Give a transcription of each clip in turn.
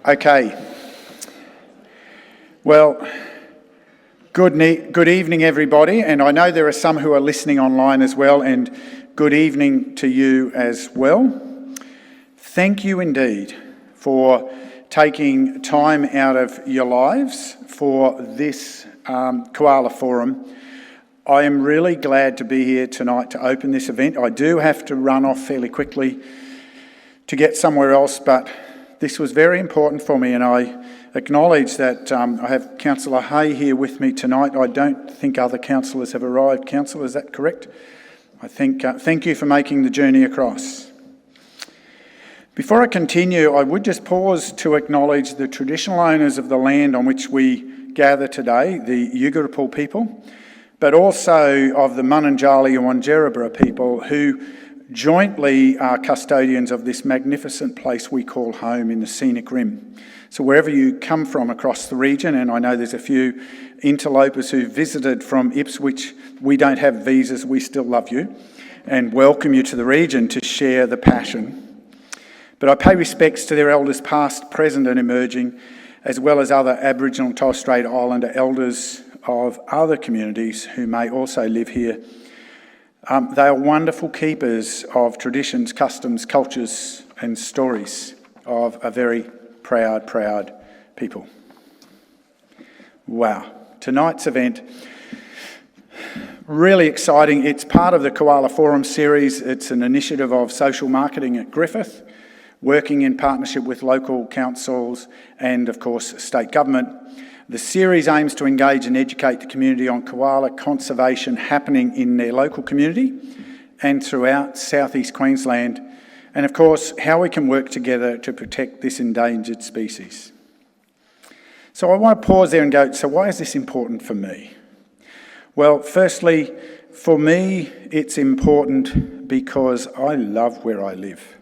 Okay. Well, good evening, everybody, and I know there are some who are listening online as well, and good evening to you as well. Thank you indeed for taking time out of your lives for this Koala Forum. I am really glad to be here tonight to open this event. I do have to run off fairly quickly to get somewhere else, but this was very important for me, and I acknowledge that I have Councillor Hay here with me tonight. I don't think other councillors have arrived. Councillor, is that correct? I think, thank you for making the journey across. Before I continue, I would just pause to acknowledge the traditional owners of the land on which we gather today, the Yugarapu people, but also of the Mununjali and Wanjerabera people who jointly are custodians of this magnificent place we call home in the Scenic Rim. So wherever you come from across the region, and I know there's a few interlopers who visited from Ipswich, we don't have visas, we still love you and welcome you to the region to share the passion. But I pay respects to their elders past, present and emerging, as well as other Aboriginal and Torres Strait Islander elders of other communities who may also live here. They are wonderful keepers of traditions, customs, cultures and stories of a very proud people. Wow, tonight's event, really exciting. It's part of the Koala Forum series. It's an initiative of social marketing at Griffith, working in partnership with local councils and of course state government. The series aims to engage and educate the community on koala conservation happening in their local community and throughout southeast Queensland, and of course how we can work together to protect this endangered species. So I want to pause there and go, so why is this important for me? Well, firstly, for me it's important because I love where I live.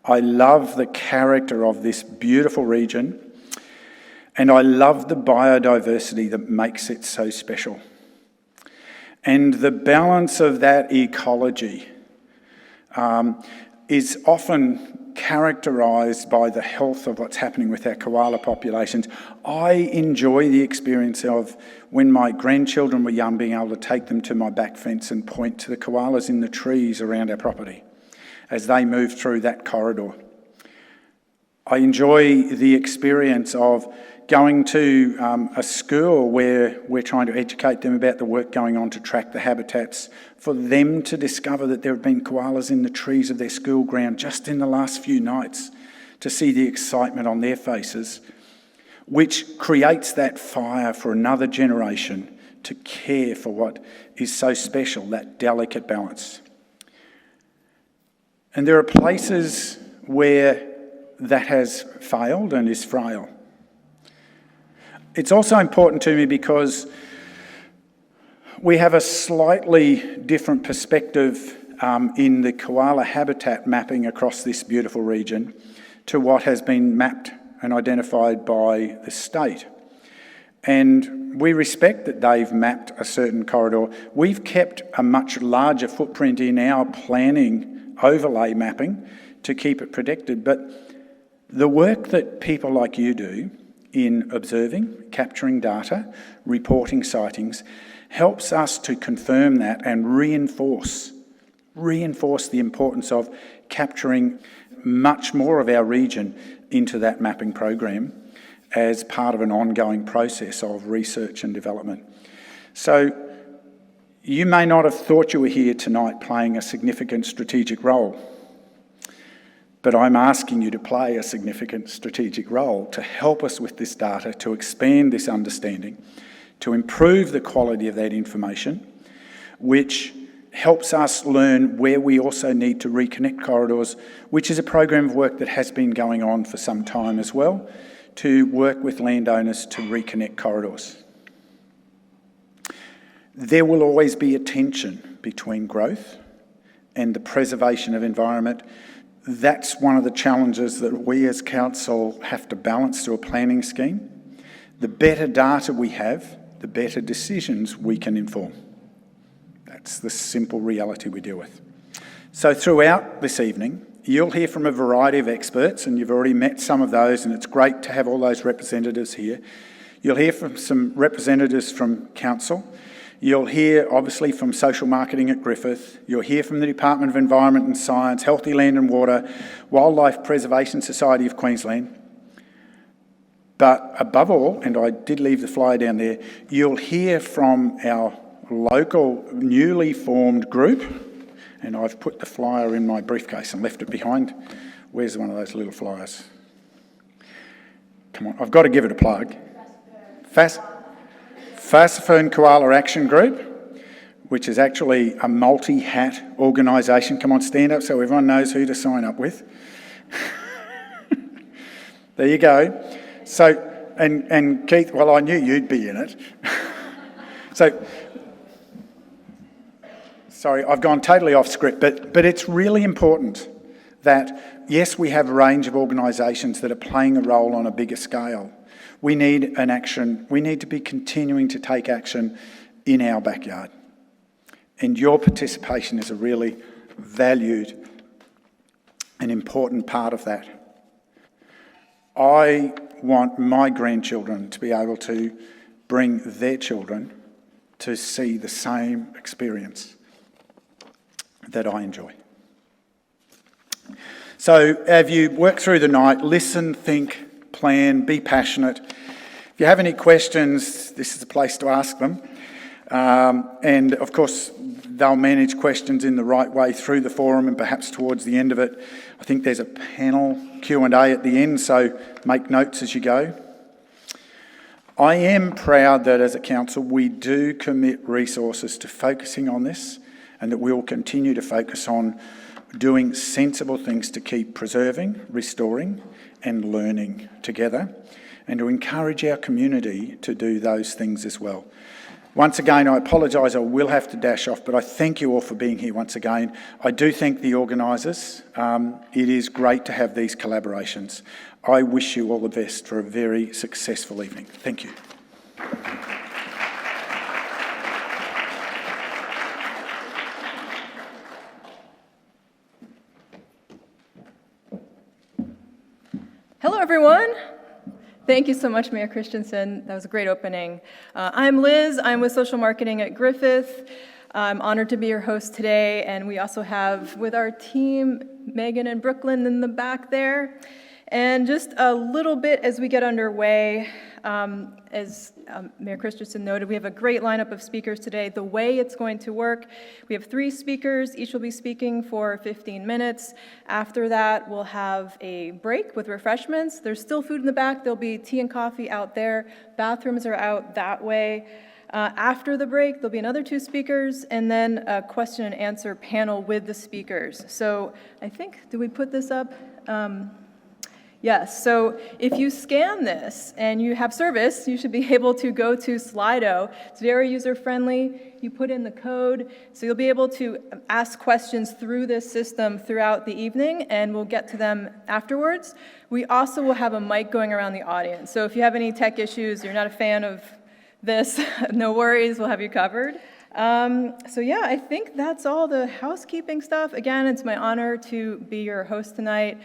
I love the character of this beautiful region, and I love the biodiversity that makes it so special. And the balance of that ecology is often characterised by the health of what's happening with our koala populations. I enjoy the experience of when my grandchildren were young, being able to take them to my back fence and point to the koalas in the trees around our property as they move through that corridor. I enjoy the experience of going to a school where we're trying to educate them about the work going on to track the habitats, for them to discover that there have been koalas in the trees of their school ground just in the last few nights, to see the excitement on their faces, which creates that fire for another generation to care for what is so special, that delicate balance. And there are places where that has failed and is frail. It's also important to me because we have a slightly different perspective in the koala habitat mapping across this beautiful region to what has been mapped and identified by the state. And we respect that they've mapped a certain corridor. We've kept a much larger footprint in our planning overlay mapping to keep it protected. But the work that people like you do in observing, capturing data, reporting sightings, helps us to confirm that and reinforce the importance of capturing much more of our region into that mapping program as part of an ongoing process of research and development. So you may not have thought you were here tonight playing a significant strategic role, but I'm asking you to play a significant strategic role to help us with this data, to expand this understanding, to improve the quality of that information, which helps us learn where we also need to reconnect corridors, which is a program of work that has been going on for some time as well, to work with landowners to reconnect corridors. There will always be a tension between growth and the preservation of environment. That's one of the challenges that we as council have to balance through a planning scheme. The better data we have, the better decisions we can inform. That's the simple reality we deal with. So throughout this evening, You'll hear from a variety of experts, and you've already met some of those, and it's great to have all those representatives here. You'll hear from some representatives from Council. You'll hear, obviously, from social marketing at Griffith. You'll hear from the Department of Environment and Science, Healthy Land and Water, Wildlife Preservation Society of Queensland. But above all, and I did leave the flyer down there, you'll hear from our local newly formed group, and I've put the flyer in my briefcase and left it behind. Where's one of those little flyers? Come on, I've got to give it a plug. Scenic Koala Action Group, which is actually a multi-hat organisation. Come on, stand up so everyone knows who to sign up with. There you go. So, and Keith, well, I knew you'd be in it. Sorry, I've gone totally off script, but it's really important that, yes, we have a range of organisations that are playing a role on a bigger scale. We need an action. We need to be continuing to take action in our backyard. And your participation is a really valued and important part of that. I want my grandchildren to be able to bring their children to see the same experience that I enjoy. So, as you work through the night, listen, think, plan, be passionate. If you have any questions, this is the place to ask them. And of course, they'll manage questions in the right way through the forum and perhaps towards the end of it. I think there's a panel Q&A at the end, so make notes as you go. I am proud that as a council we do commit resources to focusing on this, and that we will continue to focus on doing sensible things to keep preserving, restoring and learning together, and to encourage our community to do those things as well. Once again, I apologise, I will have to dash off, but I thank you all for being here once again. I do thank the organisers. It is great to have these collaborations. I wish you all the best for a very successful evening. Thank you. Hello, everyone. Thank you so much, Mayor Christensen. That was a great opening. I'm Liz. I'm with Social Marketing at Griffith. I'm honored to be your host today, and we also have with our team Megan and Brooklyn in the back there. And just a little bit as we get underway, as Mayor Christensen noted, we have a great lineup of speakers today. The way it's going to work, we have 3 speakers. Each will be speaking for 15 minutes. After that, we'll have a break with refreshments. There's still food in the back. There'll be tea and coffee out there. Bathrooms are out that way. After the break, there'll be another 2 speakers, and then a question and answer panel with the speakers. So I think, did we put this up? Yes, so if you scan this and you have service, you should be able to go to Slido. It's very user-friendly. You put in the code, so you'll be able to ask questions through this system throughout the evening, and we'll get to them afterwards. We also will have a mic going around the audience, so if you have any tech issues, you're not a fan of this, no worries, we'll have you covered. So yeah, I think that's all the housekeeping stuff. Again, it's my honor to be your host tonight.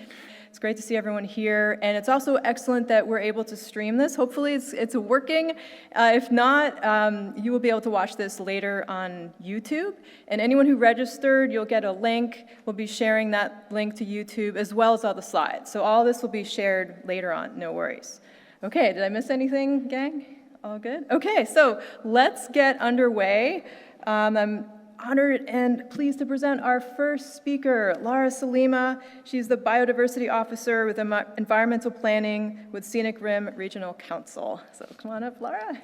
It's great to see everyone here, and it's also excellent that we're able to stream this. Hopefully it's working. If not, you will be able to watch this later on YouTube. And anyone who registered, you'll get a link. We'll be sharing that link to YouTube as well as all the slides. So all this will be shared later on, no worries. Okay, did I miss anything, gang? All good? Okay, so let's get underway. I'm honored and pleased to present our first speaker, Laura Salima. She's the Biodiversity Officer with Environmental Planning with Scenic Rim Regional Council. So come on up, Laura.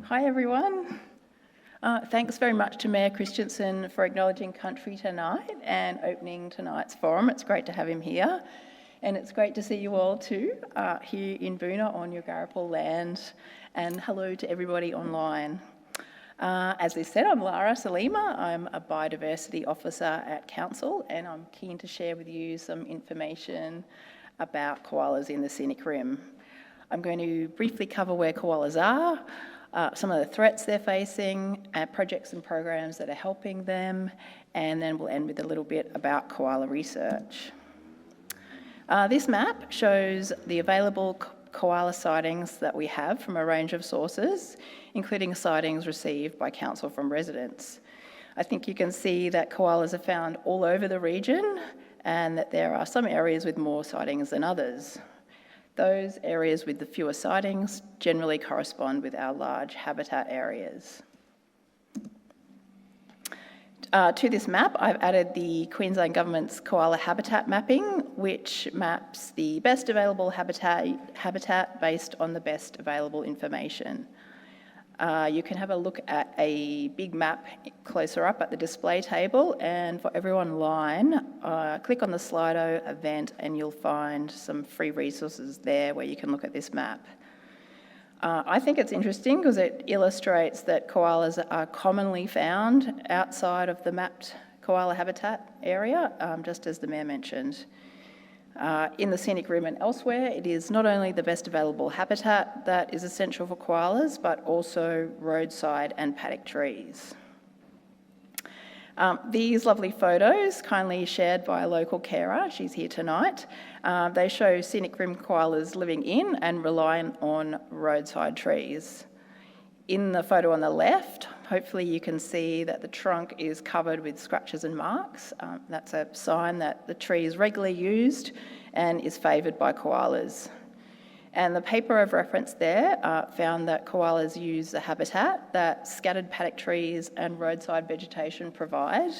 Hi, everyone. Thanks very much to Mayor Christensen for acknowledging country tonight and opening tonight's forum. It's great to have him here. And it's great to see you all too, here in Boona on your Garipal land. And hello to everybody online. As they said, I'm Lara Salima. I'm a Biodiversity Officer at Council, and I'm keen to share with you some information about koalas in the Scenic Rim. I'm going to briefly cover where koalas are, some of the threats they're facing, projects and programs that are helping them, and then we'll end with a little bit about koala research. This map shows the available koala sightings that we have from a range of sources, including sightings received by council from residents. I think you can see that koalas are found all over the region and that there are some areas with more sightings than others. Those areas with the fewer sightings generally correspond with our large habitat areas. To this map, I've added the Queensland Government's koala habitat mapping, which maps the best available habitat based on the best available information. You can have a look at a big map closer up at the display table, and for everyone online, click on the Slido event and you'll find some free resources there where you can look at this map. I think it's interesting because it illustrates that koalas are commonly found outside of the mapped koala habitat area, just as the Mayor mentioned. In the Scenic Rim and elsewhere, it is not only the best available habitat that is essential for koalas, but also roadside and paddock trees. These lovely photos, kindly shared by a local carer, she's here tonight, they show Scenic Rim koalas living in and relying on roadside trees. In the photo on the left, hopefully you can see that the trunk is covered with scratches and marks. That's a sign that the tree is regularly used and is favoured by koalas. And the paper I've referenced there found that koalas use the habitat that scattered paddock trees and roadside vegetation provide.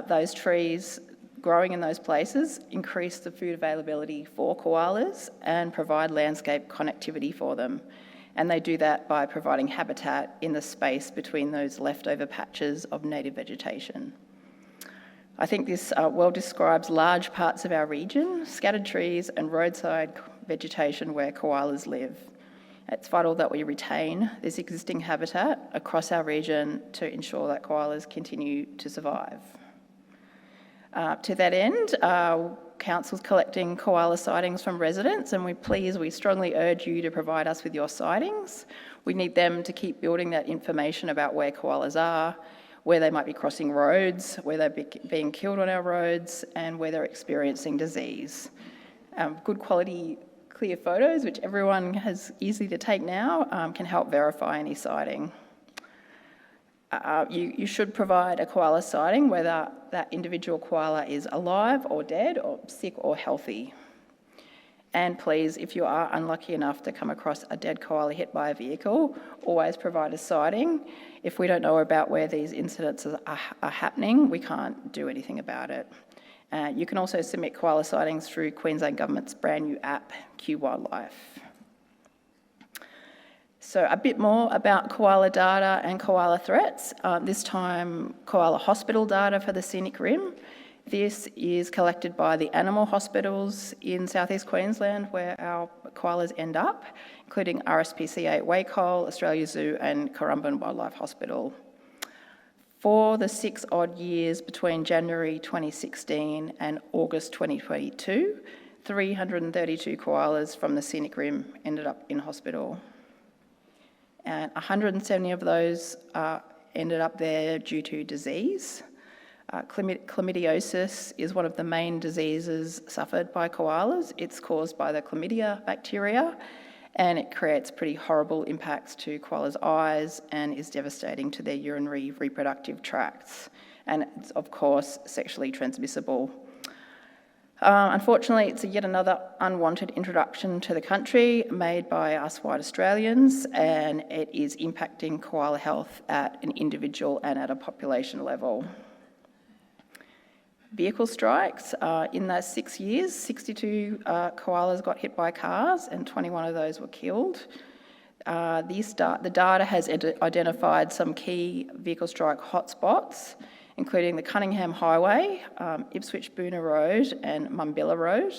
Those trees growing in those places increase the food availability for koalas and provide landscape connectivity for them. And they do that by providing habitat in the space between those leftover patches of native vegetation. I think this well describes large parts of our region, scattered trees and roadside vegetation where koalas live. It's vital that we retain this existing habitat across our region to ensure that koalas continue to survive. To that end, Council's collecting koala sightings from residents, and we strongly urge you to provide us with your sightings. We need them to keep building that information about where koalas are, where they might be crossing roads, where they're being killed on our roads, and where they're experiencing disease. Good quality, clear photos, which everyone has easy to take now, can help verify any sighting. You should provide a koala sighting whether that individual koala is alive or dead or sick or healthy. And please, if you are unlucky enough to come across a dead koala hit by a vehicle, always provide a sighting. If we don't know about where these incidents are happening, we can't do anything about it. You can also submit koala sightings through Queensland Government's brand new app, Q Wildlife. So a bit more about koala data and koala threats, this time koala hospital data for the Scenic Rim. This is collected by the animal hospitals in southeast Queensland where our koalas end up, including RSPCA at Wacol, Australia Zoo and Currumbin Wildlife Hospital. For the 6 odd years between January 2016 and August 2022, 332 koalas from the Scenic Rim ended up in hospital. And 170 of those ended up there due to disease. Chlamydiosis is one of the main diseases suffered by koalas. It's caused by the chlamydia bacteria, and it creates pretty horrible impacts to koalas' eyes and is devastating to their urinary reproductive tracts. And it's, of course, sexually transmissible. Unfortunately, it's yet another unwanted introduction to the country made by us white Australians, and it is impacting koala health at an individual and at a population level. Vehicle strikes, in those 6 years, 62 koalas got hit by cars and 21 of those were killed. The data has identified some key vehicle strike hotspots, including the Cunningham Highway, Ipswich-Boonah Road and Mumbilla Road.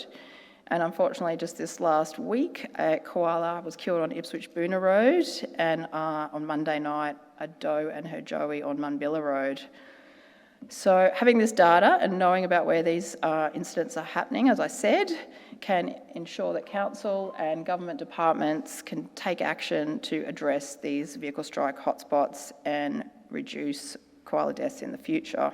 And unfortunately, just this last week, a koala was killed on Ipswich-Boonah Road, and on Monday night, a doe and her joey on Mumbilla Road. So having this data and knowing about where these incidents are happening, as I said, can ensure that council and government departments can take action to address these vehicle strike hotspots and reduce koala deaths in the future.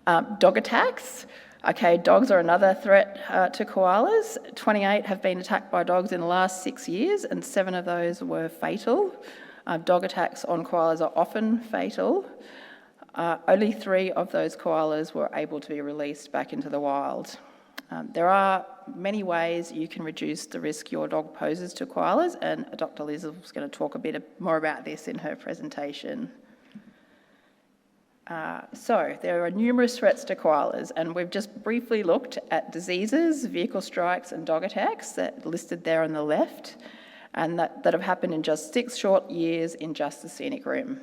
Dog attacks. Okay, dogs are another threat to koalas. 28 have been attacked by dogs in the last 6 years, and 7 of those were fatal. Dog attacks on koalas are often fatal. Only 3 of those koalas were able to be released back into the wild. There are many ways you can reduce the risk your dog poses to koalas, and Dr. Liz is going to talk a bit more about this in her presentation. So there are numerous threats to koalas, and we've just briefly looked at diseases, vehicle strikes and dog attacks that are listed there on the left, and that have happened in just 6 short years in just the Scenic Rim.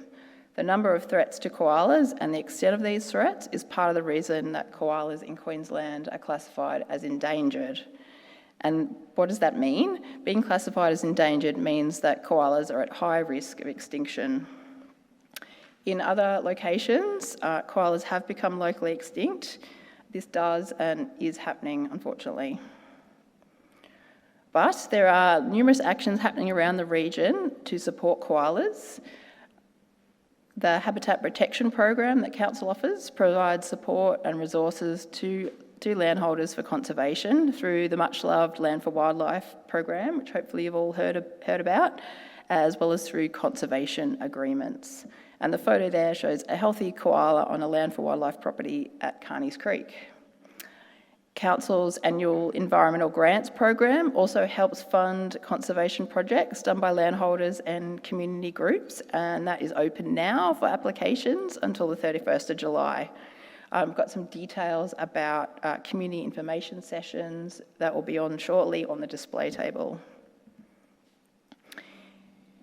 The number of threats to koalas and the extent of these threats is part of the reason that koalas in Queensland are classified as endangered. And what does that mean? Being classified as endangered means that koalas are at high risk of extinction. In other locations, koalas have become locally extinct. This does and is happening, unfortunately. But there are numerous actions happening around the region to support koalas. The Habitat Protection Program that Council offers provides support and resources to landholders for conservation through the much-loved Land for Wildlife program, which hopefully you've all heard about, as well as through conservation agreements. And the photo there shows a healthy koala on a Land for Wildlife property at Carney's Creek. Council's annual environmental grants program also helps fund conservation projects done by landholders and community groups, and that is open now for applications until the 31st of July. I've got some details about community information sessions that will be on shortly on the display table.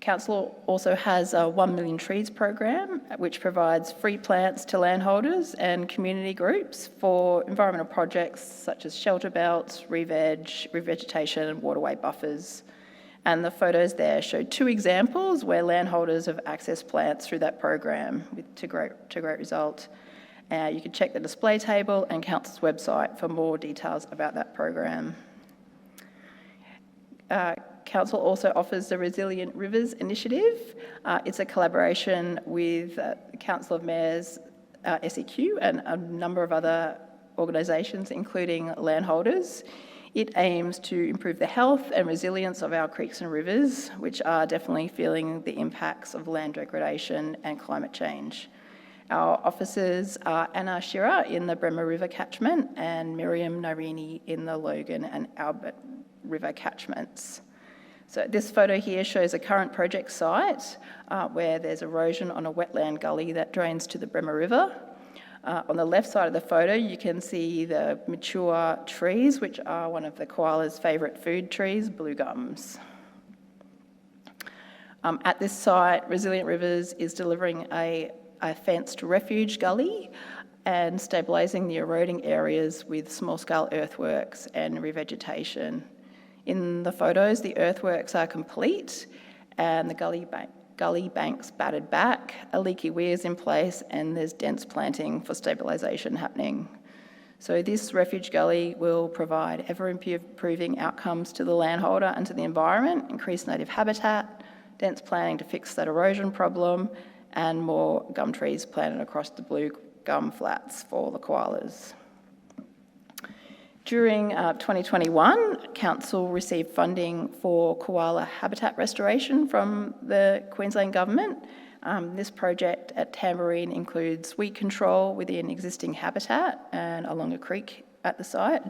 Council also has a 1 Million Trees program, which provides free plants to landholders and community groups for environmental projects such as shelter belts, revegetation and waterway buffers. And the photos there show 2 examples where landholders have accessed plants through that program to great result. You can check the display table and Council's website for more details about that program. Council also offers the Resilient Rivers Initiative. It's a collaboration with the Council of Mayors, SEQ, and a number of other organisations, including landholders. It aims to improve the health and resilience of our creeks and rivers, which are definitely feeling the impacts of land degradation and climate change. Our officers are Anna Shearer in the Bremer River catchment and Miriam Narini in the Logan and Albert River catchments. So this photo here shows a current project site where there's erosion on a wetland gully that drains to the Bremer River. On the left side of the photo, you can see the mature trees, which are one of the koala's favourite food trees, blue gums. At this site, Resilient Rivers is delivering a fenced refuge gully and stabilising the eroding areas with small-scale earthworks and revegetation. In the photos, the earthworks are complete and the gully banks battered back, a leaky weir is in place, and there's dense planting for stabilisation happening. So this refuge gully will provide ever-improving outcomes to the landholder and to the environment, increase native habitat, dense planting to fix that erosion problem, and more gum trees planted across the blue gum flats for the koalas. During 2021, Council received funding for koala habitat restoration from the Queensland Government. This project at Tamborine includes weed control within existing habitat and along a creek at the site,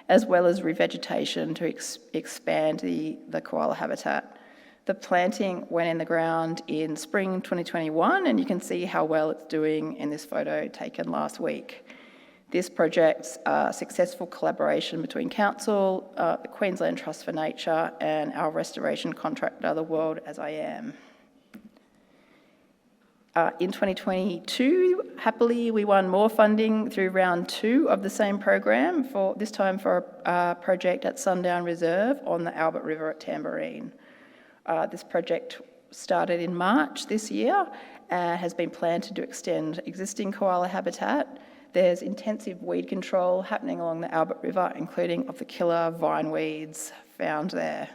as well as revegetation to expand the koala habitat. The planting went in the ground in spring 2021, and you can see how well it's doing in this photo taken last week. This project's a successful collaboration between Council, the Queensland Trust for Nature, and our restoration contractor, The World As I Am. In 2022, happily, we won more funding through round 2 of the same program, this time for a project at Sundown Reserve on the Albert River at Tamborine. This project started in March this year and has been planned to extend existing koala habitat. There's intensive weed control happening along the Albert River, including of the killer vine weeds found there.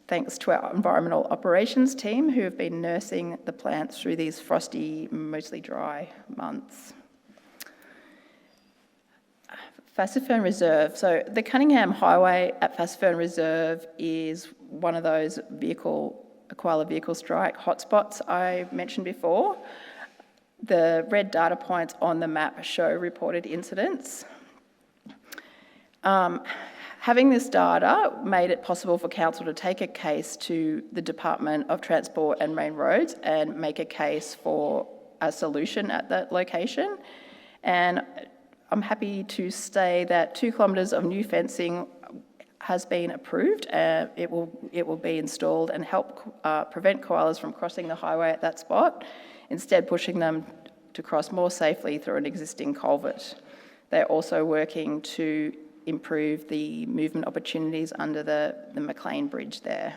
Thanks to our environmental operations team who have been nursing the plants through these frosty, mostly dry months. Fassifern Reserve. So the Cunningham Highway at Fassifern Reserve is one of those koala vehicle strike hotspots I mentioned before. The red data points on the map show reported incidents. Having this data made it possible for council to take a case to the Department of Transport and Main Roads and make a case for a solution at that location. And I'm happy to say that 2 kilometres of new fencing has been approved. It will be installed and help prevent koalas from crossing the highway at that spot, instead pushing them to cross more safely through an existing culvert. They're also working to improve the movement opportunities under the McLean Bridge there.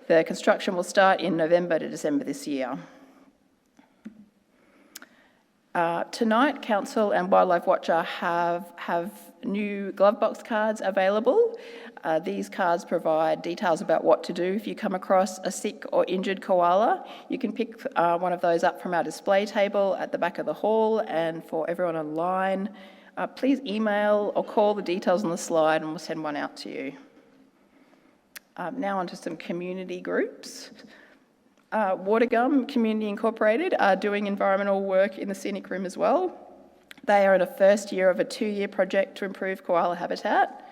The construction will start in November to December this year. Tonight, Council and Wildlife Watcher have new glove box cards available. These cards provide details about what to do if you come across a sick or injured koala. You can pick one of those up from our display table at the back of the hall, and for everyone online, please email or call the details on the slide and we'll send one out to you. Now on to some community groups. Watergum Community Incorporated are doing environmental work in the Scenic Rim as well. They are in a first year of a 2-year project to improve koala habitat.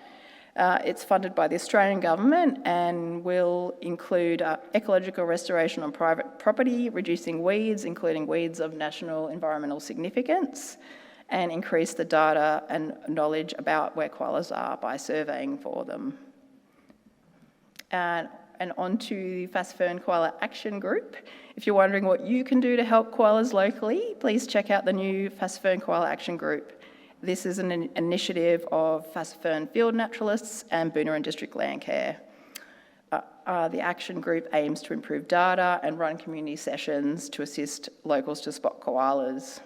It's funded by the Australian government and will include ecological restoration on private property, reducing weeds, including weeds of national environmental significance, and increase the data and knowledge about where koalas are by surveying for them. And on to the Fassifern Koala Action Group. If you're wondering what you can do to help koalas locally, please check out the new Fassifern Koala Action Group. This is an initiative of Fassifern Field Naturalists and Boonerang District Landcare. The action group aims to improve data and run community sessions to assist locals to spot koalas.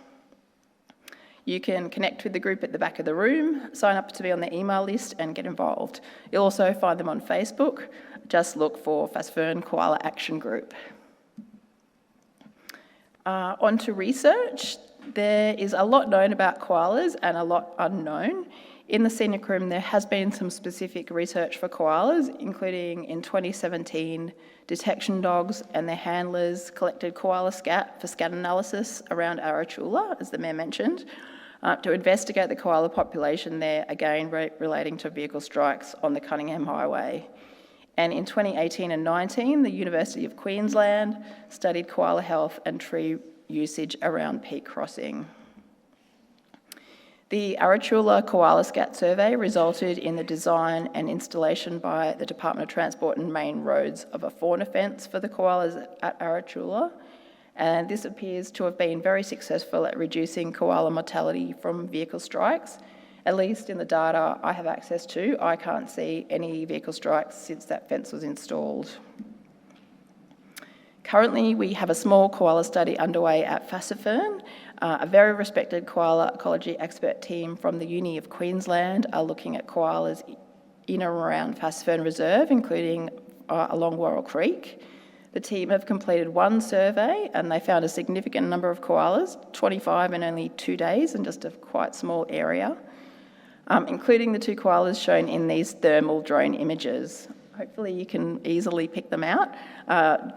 You can connect with the group at the back of the room, sign up to be on the email list and get involved. You'll also find them on Facebook. Just look for Fassifern Koala Action Group. On to research. There is a lot known about koalas and a lot unknown. In the Scenic Rim, there has been some specific research for koalas, including in 2017, detection dogs and their handlers collected koala scat for scat analysis around Arachula, as the Mayor mentioned, to investigate the koala population there, again relating to vehicle strikes on the Cunningham Highway. And in 2018 and 19, the University of Queensland studied koala health and tree usage around Peak Crossing. The Arachula Koala Scat Survey resulted in the design and installation by the Department of Transport and Main Roads of a fauna fence for the koalas at Arachula, and this appears to have been very successful at reducing koala mortality from vehicle strikes. At least in the data I have access to, I can't see any vehicle strikes since that fence was installed. Currently, we have a small koala study underway at Fassifern. A very respected koala ecology expert team from the Uni of Queensland are looking at koalas in and around Fassifern Reserve, including along Worrell Creek. The team have completed one survey and they found a significant number of koalas, 25 in only 2 days in just a quite small area, including the 2 koalas shown in these thermal drone images. Hopefully you can easily pick them out.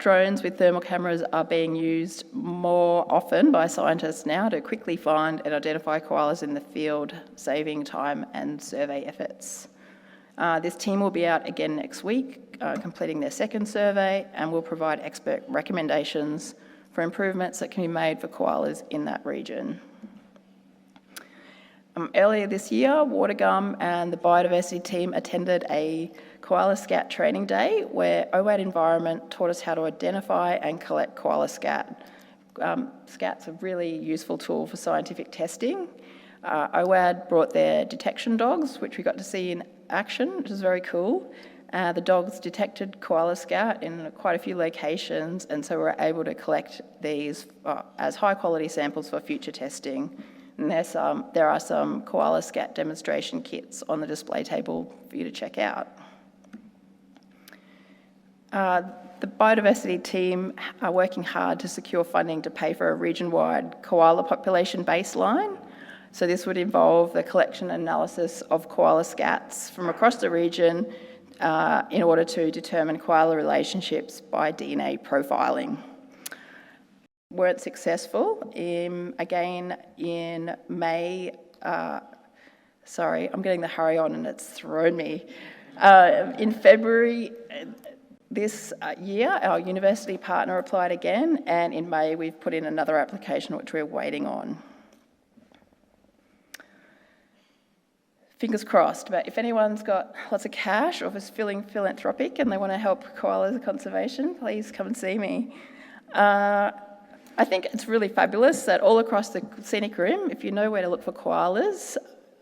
Drones with thermal cameras are being used more often by scientists now to quickly find and identify koalas in the field, saving time and survey efforts. This team will be out again next week, completing their second survey, and will provide expert recommendations for improvements that can be made for koalas in that region. Earlier this year, Watergum and the biodiversity team attended a koala scat training day where OWAD Environment taught us how to identify and collect koala scat. Scat's a really useful tool for scientific testing. OWAD brought their detection dogs, which we got to see in action, which is very cool. The dogs detected koala scat in quite a few locations, and so we're able to collect these as high quality samples for future testing. And And there are some koala scat demonstration kits on the display table for you to check out. The biodiversity team are working hard to secure funding to pay for a region-wide koala population baseline. So this would involve the collection and analysis of koala scats from across the region in order to determine koala relationships by DNA profiling. Weren't successful. Again, in May, sorry, I'm getting the hurry on and it's thrown me. In February this year, our university partner applied again, and in May we've put in another application which we're waiting on. Fingers crossed, but if anyone's got lots of cash or is feeling philanthropic and they want to help koala conservation, please come and see me. I think it's really fabulous that all across the Scenic Rim, if you know where to look for koalas,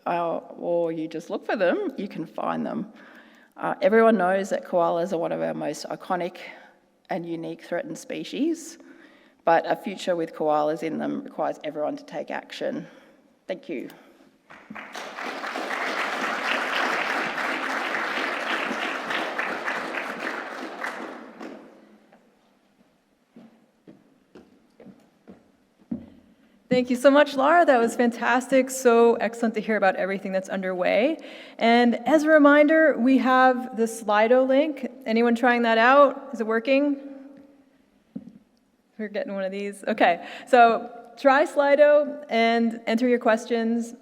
or you just look for them, you can find them. Everyone knows that koalas are one of our most iconic and unique threatened species, but a future with koalas in them requires everyone to take action. Thank you. Thank you so much, Laura. That was fantastic. So excellent to hear about everything that's underway. And as a reminder, we have the Slido link. Anyone trying that out? Is it working? We're getting one of these. Okay, so try Slido and enter your questions,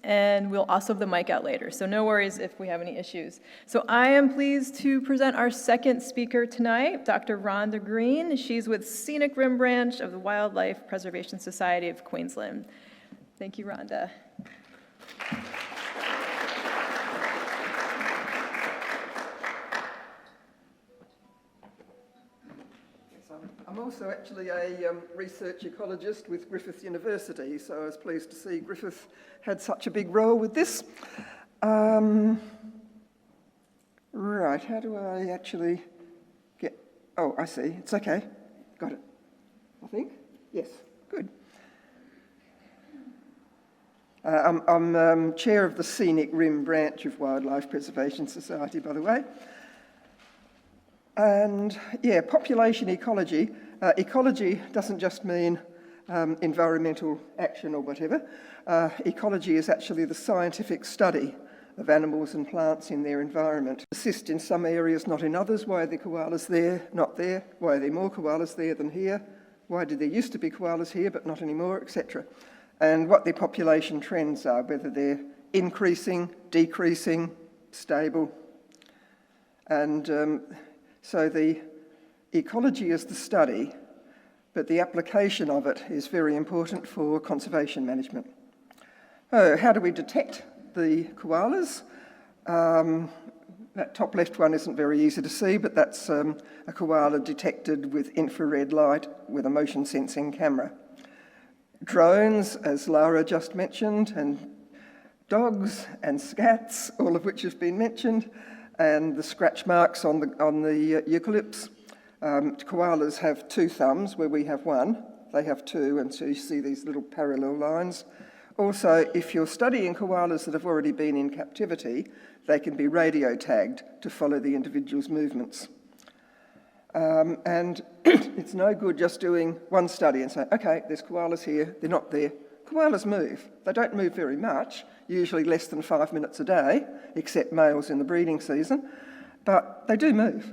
and we'll also have the mic out later. So no worries if we have any issues. So I am pleased to present our second speaker tonight, Dr. Rhonda Green. She's with Scenic Rim Branch of the Wildlife Preservation Society of Queensland. Thank you, Rhonda. I'm also actually a research ecologist with Griffith University, so I was pleased to see Griffith had such a big role with this. Right, how do I actually get... Oh, I see, it's okay. Got it, I think. Yes, good. I'm chair of the Scenic Rim Branch of Wildlife Preservation Society, by the way. And yeah, population ecology. Ecology doesn't just mean environmental action or whatever. Ecology is actually the scientific study of animals and plants in their environment. Persist in some areas, not in others. Why are there koalas there, not there? Why are there more koalas there than here? Why did there used to be koalas here but not anymore, etc. And what their population trends are, whether they're increasing, decreasing, stable. And so the ecology is the study, but the application of it is very important for conservation management. Oh, how do we detect the koalas? That top left one isn't very easy to see, but that's a koala detected with infrared light with a motion sensing camera. Drones, as Laura just mentioned, and dogs and scats, all of which have been mentioned, and the scratch marks on the eucalypts. Koalas have two thumbs where we have one. They have two, and so you see these little parallel lines. Also, if you're studying koalas that have already been in captivity, they can be radio tagged to follow the individual's movements. And it's no good just doing one study and saying, okay, there's koalas here, they're not there. Koalas move. They don't move very much, usually less than 5 minutes a day, except males in the breeding season, but they do move.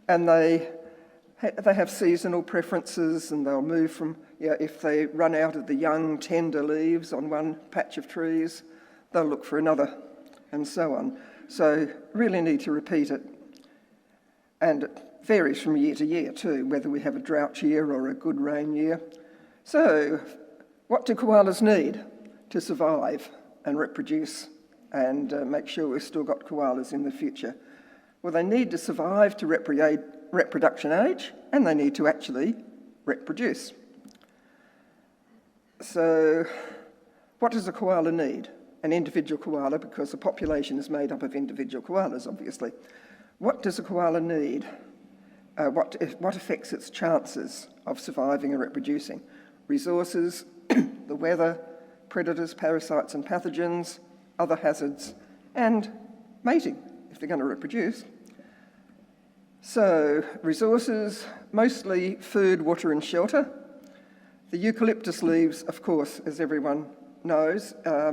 And they have seasonal preferences, and they'll move from, if they run out of the young, tender leaves on one patch of trees, they'll look for another, and so on. So really need to repeat it. And it varies from year to year too, whether we have a drought year or a good rain year. So what do koalas need to survive and reproduce and make sure we've still got koalas in the future? Well, they need to survive to reproduction age, and they need to actually reproduce. So what does a koala need? An individual koala, because the population is made up of individual koalas, obviously. What does a koala need? What affects its chances of surviving and reproducing? Resources, the weather, predators, parasites and pathogens, other hazards, and mating, if they're going to reproduce. So, resources, mostly food, water and shelter. The eucalyptus leaves, of course, as everyone knows, I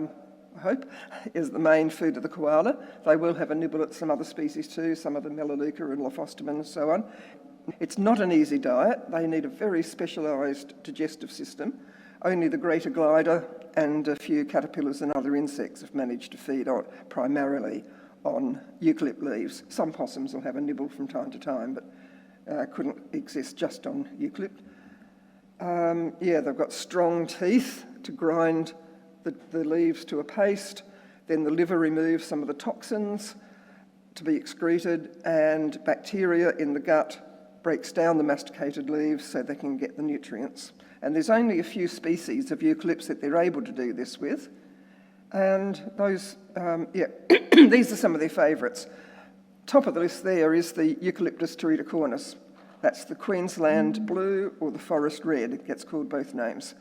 hope, is the main food of the koala. They will have a nibble at some other species too, some of the Melaleuca and Lophostomen and so on. It's not an easy diet. They need a very specialised digestive system. Only the greater glider and a few caterpillars and other insects have managed to feed on, primarily on eucalypt leaves. Some possums will have a nibble from time to time, but couldn't exist just on eucalypt. They've got strong teeth to grind the leaves to a paste. Then the liver removes some of the toxins to be excreted, and bacteria in the gut breaks down the masticated leaves so they can get the nutrients. And there's only a few species of eucalypts that they're able to do this with. And those, these are some of their favourites. Top of the list there is the Eucalyptus tereticornis. That's the Queensland blue or the forest red. It gets called both names.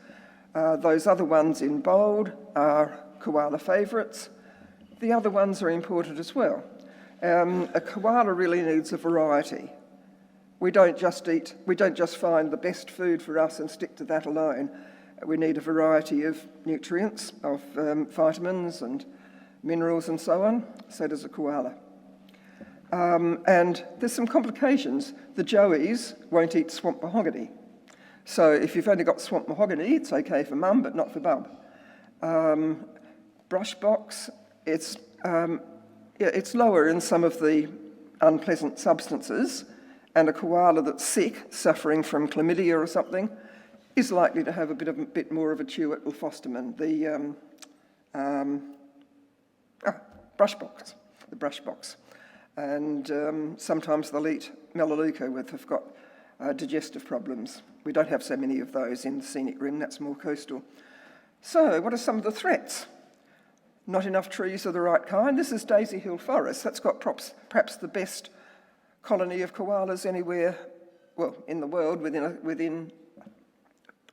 Those other ones in bold are koala favourites. The other ones are imported as well. A koala really needs a variety. We don't just find the best food for us and stick to that alone. We need a variety of nutrients, of vitamins and minerals and so on. So does a koala. And there's some complications. The joeys won't eat swamp mahogany. So if you've only got swamp mahogany, it's okay for mum, but not for bub. Brush box, it's lower in some of the unpleasant substances, and a koala that's sick, suffering from chlamydia or something, is likely to have a bit more of a chew at Lophostomen, the brush box, the brush box. And sometimes they'll eat Melaleuca if they've got digestive problems. We don't have so many of those in the Scenic Rim, that's more coastal. So, what are some of the threats? Not enough trees of the right kind. This is Daisy Hill Forest. That's got perhaps the best colony of koalas anywhere, well, in the world, within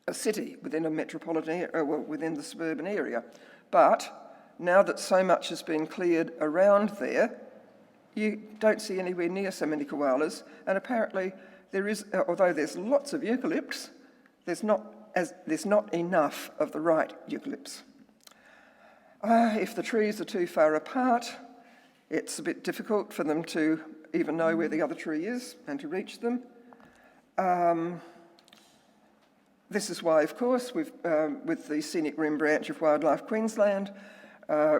a city, within a metropolitan, within the suburban area. But now that so much has been cleared around there, you don't see anywhere near so many koalas, and apparently there is, although there's lots of eucalypts, there's not enough of the right eucalypts. If the trees are too far apart, it's a bit difficult for them to even know where the other tree is and to reach them. This is why, of course, with the Scenic Rim branch of Wildlife Queensland,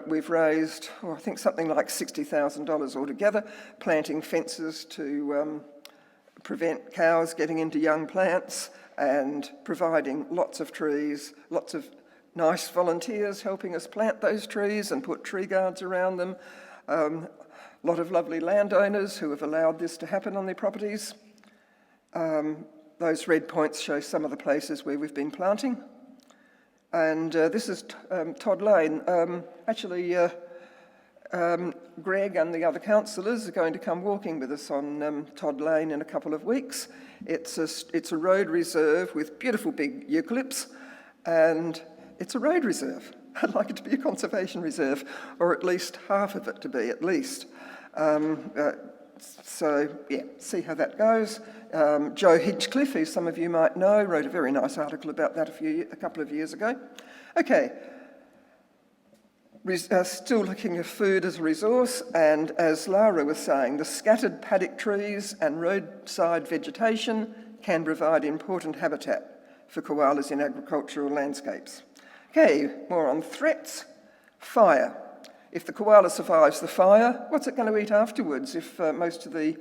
we've raised, I think something like $60,000 altogether, planting fences to prevent cows getting into young plants and providing lots of trees, lots of nice volunteers helping us plant those trees and put tree guards around them. A lot of lovely landowners who have allowed this to happen on their properties. Those red points show some of the places where we've been planting. And this is Todd Lane. Greg and the other councillors are going to come walking with us on Todd Lane in a couple of weeks. It's a road reserve with beautiful big eucalypts, and it's a road reserve. I'd like it to be a conservation reserve, or at least half of it to be, at least. See how that goes. Joe Hinchcliffe, who some of you might know, wrote a very nice article about that a couple of years ago. Okay, still looking at food as a resource, and as Lara was saying, the scattered paddock trees and roadside vegetation can provide important habitat for koalas in agricultural landscapes. Okay, more on threats. Fire. If the koala survives the fire, what's it going to eat afterwards if most of the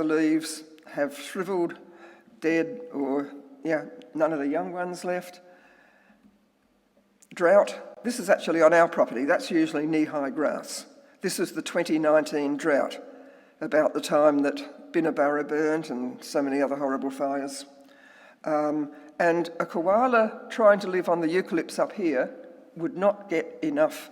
leaves have shriveled, dead, or none of the young ones left? Drought. This is actually on our property. That's usually knee-high grass. This is the 2019 drought, about the time that Binnaburra burned and so many other horrible fires. And a koala trying to live on the eucalypts up here would not get enough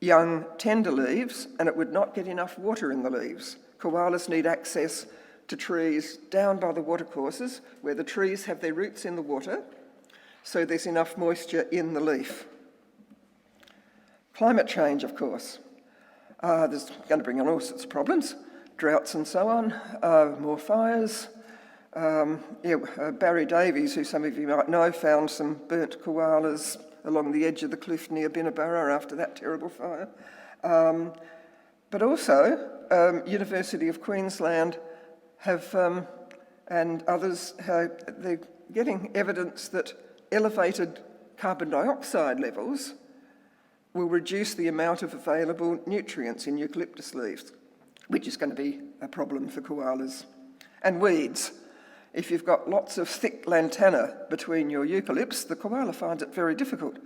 young tender leaves, and it would not get enough water in the leaves. Koalas need access to trees down by the watercourses where the trees have their roots in the water, so there's enough moisture in the leaf. Climate change, of course. There's going to bring on all sorts of problems, droughts and so on, more fires. Barry Davies, who some of you might know, found some burnt koalas along the edge of the cliff near Binnaburra after that terrible fire. But also, University of Queensland have, and others, they're getting evidence that elevated carbon dioxide levels will reduce the amount of available nutrients in eucalyptus leaves, which is going to be a problem for koalas. And weeds. If you've got lots of thick lantana between your eucalypts, the koala finds it very difficult.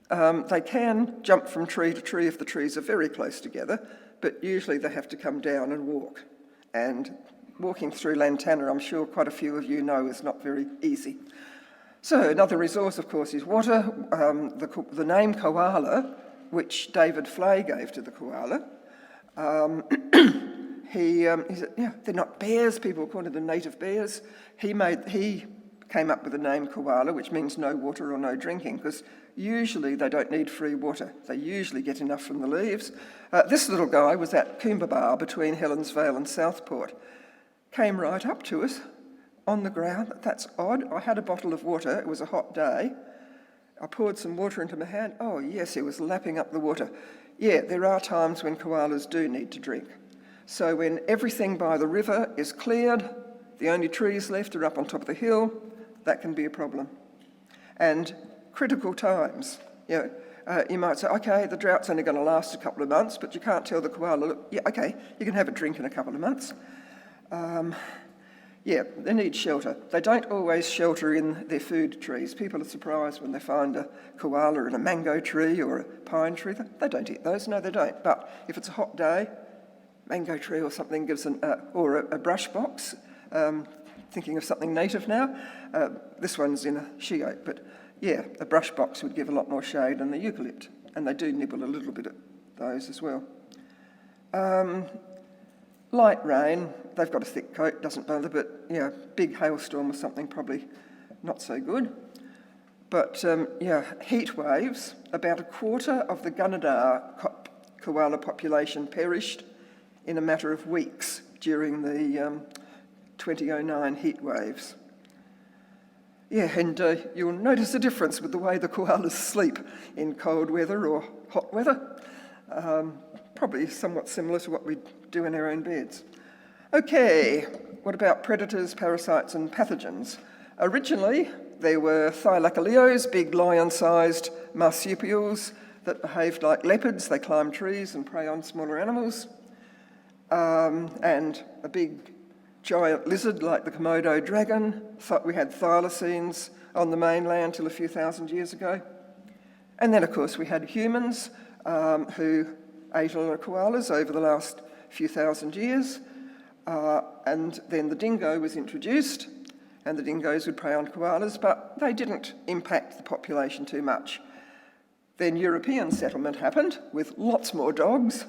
They can jump from tree to tree if the trees are very close together, but usually they have to come down and walk. And walking through lantana, I'm sure quite a few of you know, is not very easy. So another resource, of course, is water. The name koala, which David Flay gave to the koala, he said, they're not bears, people call them native bears. He came up with the name koala, which means no water or no drinking, because usually they don't need free water. They usually get enough from the leaves. This little guy was at Coombabar between Helensvale and Southport. Came right up to us on the ground. That's odd. I had a bottle of water. It was a hot day. I poured some water into my hand. Oh, yes, he was lapping up the water. Yeah, there are times when koalas do need to drink. So when everything by the river is cleared, the only trees left are up on top of the hill, that can be a problem. And critical times. You might say, okay, the drought's only going to last a couple of months, but you can't tell the koala, look, yeah, okay, you can have a drink in a couple of months. They need shelter. They don't always shelter in their food trees. People are surprised when they find a koala in a mango tree or a pine tree. They don't eat those, no they don't. But if it's a hot day, mango tree or something gives or a brush box, thinking of something native now. This one's in a she oak, but yeah, a brush box would give a lot more shade than the eucalypt, and they do nibble a little bit at those as well. Light rain, they've got a thick coat, doesn't bother, but big hailstorm or something probably not so good. But heat waves, about a quarter of the Gunnedah koala population perished in a matter of weeks during the 2009 heat waves. And you'll notice a difference with the way the koalas sleep in cold weather or hot weather. Probably somewhat similar to what we do in our own beds. Okay, what about predators, parasites and pathogens? Originally, there were thylacoleos, big lion-sized marsupials that behaved like leopards. They climbed trees and prey on smaller animals. And a big giant lizard like the Komodo dragon. We had thylacines on the mainland till a few thousand years ago. And then, of course, we had humans who ate a lot of koalas over the last few thousand years. And then the dingo was introduced, and the dingoes would prey on koalas, but they didn't impact the population too much. Then European settlement happened with lots more dogs,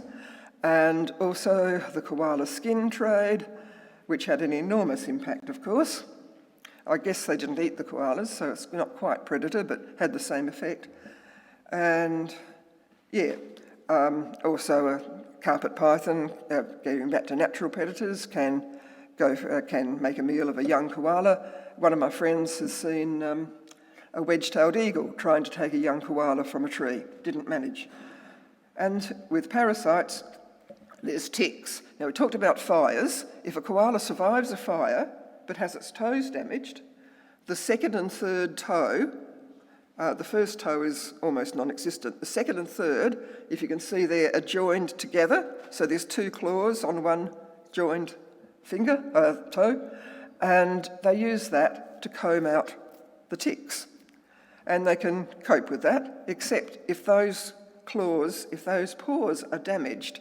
and also the koala skin trade, which had an enormous impact, of course. I guess they didn't eat the koalas, so it's not quite predator, but had the same effect. And also a carpet python, going back to natural predators, can make a meal of a young koala. One of my friends has seen a wedge-tailed eagle trying to take a young koala from a tree. Didn't manage. And with parasites, there's ticks. Now, we talked about fires. If a koala survives a fire but has its toes damaged, the second and third toe, the first toe is almost non-existent. The second and third, if you can see there, are joined together. So there's two claws on one joined toe, and they use that to comb out the ticks. And they can cope with that, except if those paws are damaged,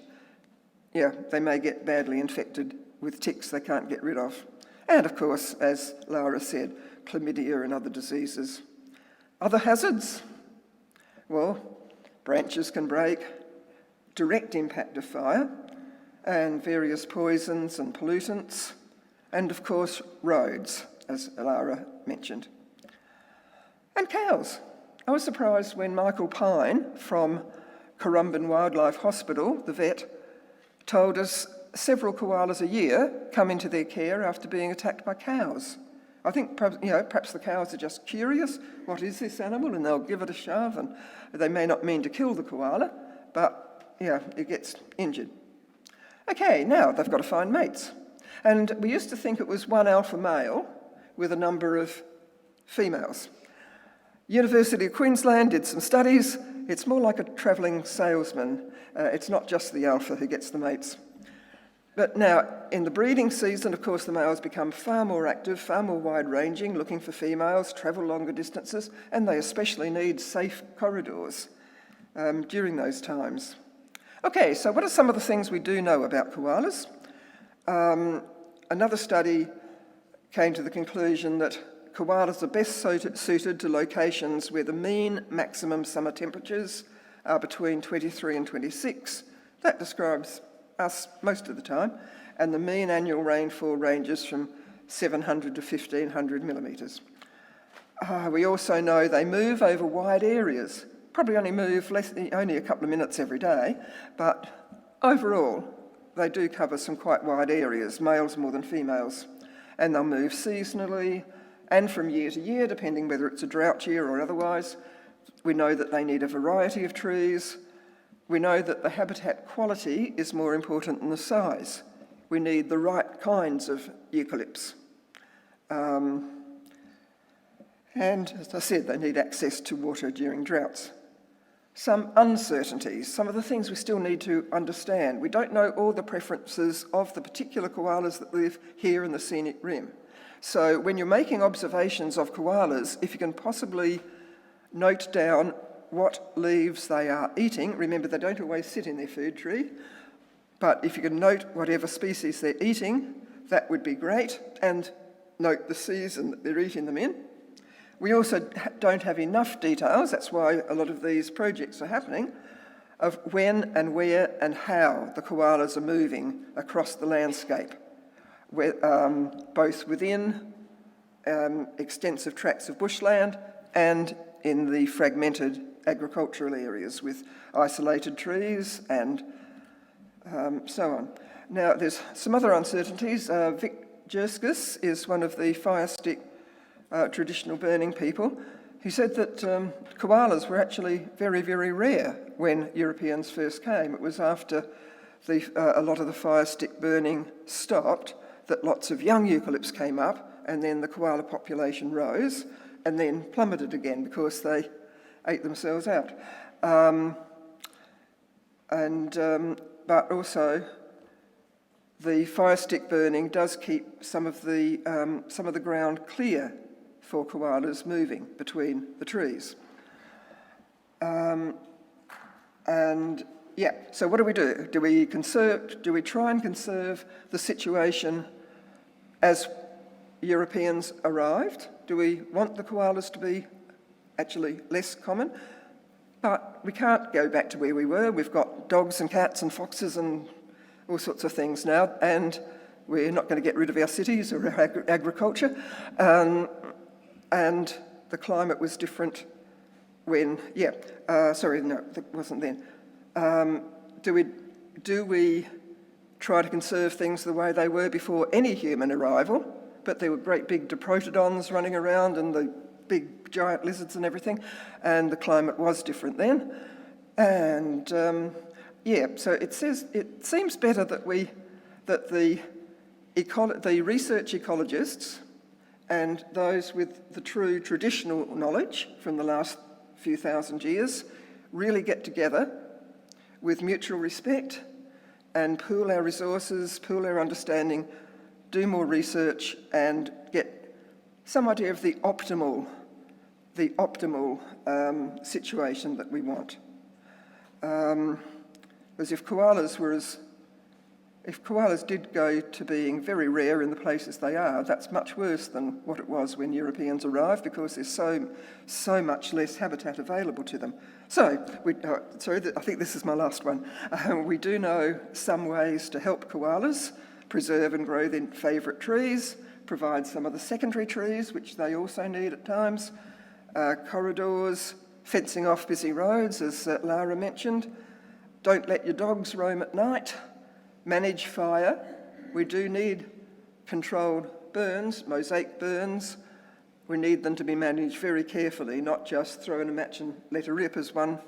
they may get badly infected with ticks they can't get rid of. And of course, as Laura said, chlamydia and other diseases. Other hazards? Well, branches can break, direct impact of fire, and various poisons and pollutants, and of course, roads, as Laura mentioned. And cows. I was surprised when Michael Pine from Currumbin Wildlife Hospital, the vet, told us several koalas a year come into their care after being attacked by cows. I think perhaps the cows are just curious, what is this animal? And they'll give it a shove, and they may not mean to kill the koala, but it gets injured. Okay, now they've got to find mates. And we used to think it was one alpha male with a number of females. University of Queensland did some studies. It's more like a travelling salesman. It's not just the alpha who gets the mates. But now, in the breeding season, of course, the males become far more active, far more wide-ranging, looking for females, travel longer distances, and they especially need safe corridors during those times. Okay, so what are some of the things we do know about koalas? Another study came to the conclusion that koalas are best suited to locations where the mean maximum summer temperatures are between 23 and 26. That describes us most of the time, and the mean annual rainfall ranges from 700 to 1,500 millimetres. We also know they move over wide areas, probably only a couple of minutes every day, but overall they do cover some quite wide areas, males more than females, and they'll move seasonally and from year to year, depending whether it's a drought year or otherwise. We know that they need a variety of trees. We know that the habitat quality is more important than the size. We need the right kinds of eucalypts. And as I said, they need access to water during droughts. Some uncertainties, some of the things we still need to understand. We don't know all the preferences of the particular koalas that live here in the Scenic Rim. So when you're making observations of koalas, if you can possibly note down what leaves they are eating. Remember, they don't always sit in their food tree, but if you can note whatever species they're eating, that would be great, and note the season that they're eating them in. We also don't have enough details, that's why a lot of these projects are happening, of when and where and how the koalas are moving across the landscape, both within extensive tracts of bushland and in the fragmented agricultural areas with isolated trees and so on. Now, there's some other uncertainties. Vic Jerskis is one of the fire stick traditional burning people. He said that koalas were actually very, very rare when Europeans first came. It was after a lot of the fire stick burning stopped that lots of young eucalypts came up, and then the koala population rose and then plummeted again because they ate themselves out. But also, the fire stick burning does keep some of the ground clear for koalas moving between the trees. So what do we do? Do we try and conserve the situation as Europeans arrived? Do we want the koalas to be actually less common? But we can't go back to where we were. We've got dogs and cats and foxes and all sorts of things now, and we're not going to get rid of our cities or our agriculture. And the climate was different when, that wasn't then. Do we try to conserve things the way they were before any human arrival? But there were great big diprotodons running around and the big giant lizards and everything, and the climate was different then. And so it seems better that the research ecologists and those with the true traditional knowledge from the last few thousand years really get together with mutual respect and pool our resources, pool our understanding, do more research and get some idea of the optimal situation that we want. Because if koalas did go to being very rare in the places they are, that's much worse than what it was when Europeans arrived, because there's so much less habitat available to them. So, I think this is my last one. We do know some ways to help koalas preserve and grow their favourite trees, provide some of the secondary trees, which they also need at times, corridors, fencing off busy roads, as Lara mentioned. Don't let your dogs roam at night. Manage fire. We do need controlled burns, mosaic burns. We need them to be managed very carefully, not just throw in a match and let her rip, as one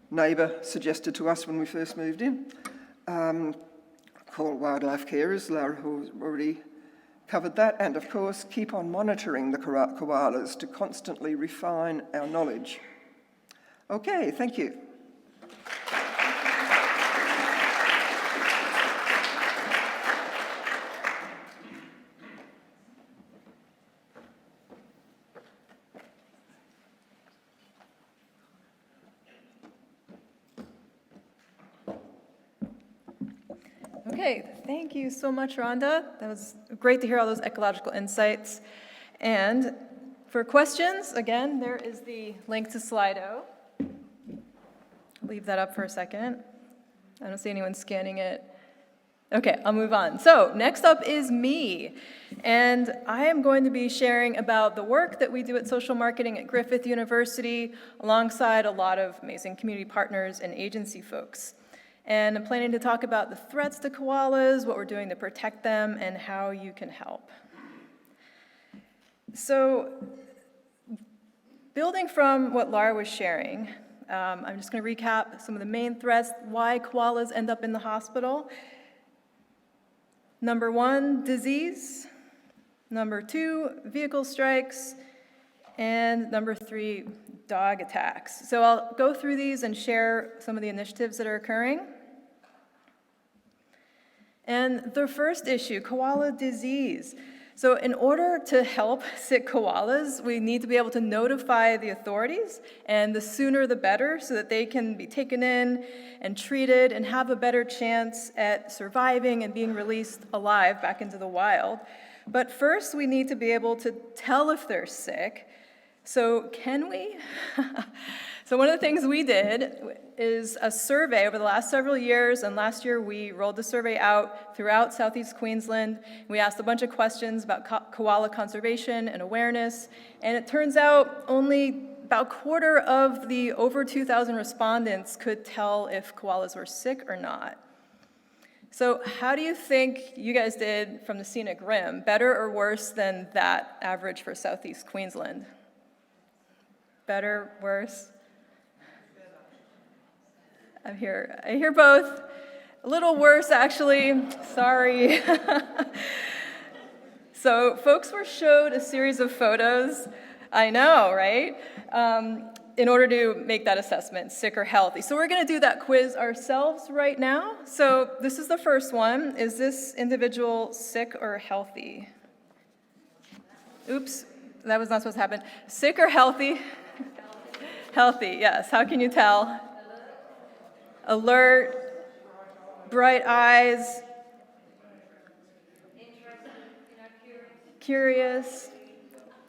neighbour suggested to us when we first moved in. Call wildlife carers, Lara has already covered that, and of course keep on monitoring the koalas to constantly refine our knowledge. Okay, thank you. Okay, thank you so much, Rhonda. That was great to hear all those ecological insights. And for questions, again, there is the link to Slido. Leave that up for a second. I don't see anyone scanning it. Okay, I'll move on. So next up is me, and I am going to be sharing about the work that we do at social marketing at Griffith University alongside a lot of amazing community partners and agency folks. And I'm planning to talk about the threats to koalas, what we're doing to protect them, and how you can help. So building from what Lara was sharing, I'm just going to recap some of the main threats, why koalas end up in the hospital. Number 1, disease. Number 2, vehicle strikes. And number 3, dog attacks. So I'll go through these and share some of the initiatives that are occurring. And the first issue, koala disease. So in order to help sick koalas, we need to be able to notify the authorities, and the sooner the better, so that they can be taken in and treated and have a better chance at surviving and being released alive back into the wild. But first, we need to be able to tell if they're sick. So can we? So one of the things we did is a survey over the last several years, and last year we rolled the survey out throughout Southeast Queensland. We asked a bunch of questions about koala conservation and awareness, and it turns out only about a quarter of the over 2,000 respondents could tell if koalas were sick or not. So how do you think you guys did from the Scenic Rim? Better or worse than that average for Southeast Queensland? Better, worse? I hear both. A little worse, actually. Sorry. So folks were showed a series of photos. I know, right? In order to make that assessment, sick or healthy. So we're going to do that quiz ourselves right now. So this is the first one. Is this individual sick or healthy? Oops, that was not supposed to happen. Sick or healthy? Healthy, yes. How can you tell? Alert, bright eyes, curious.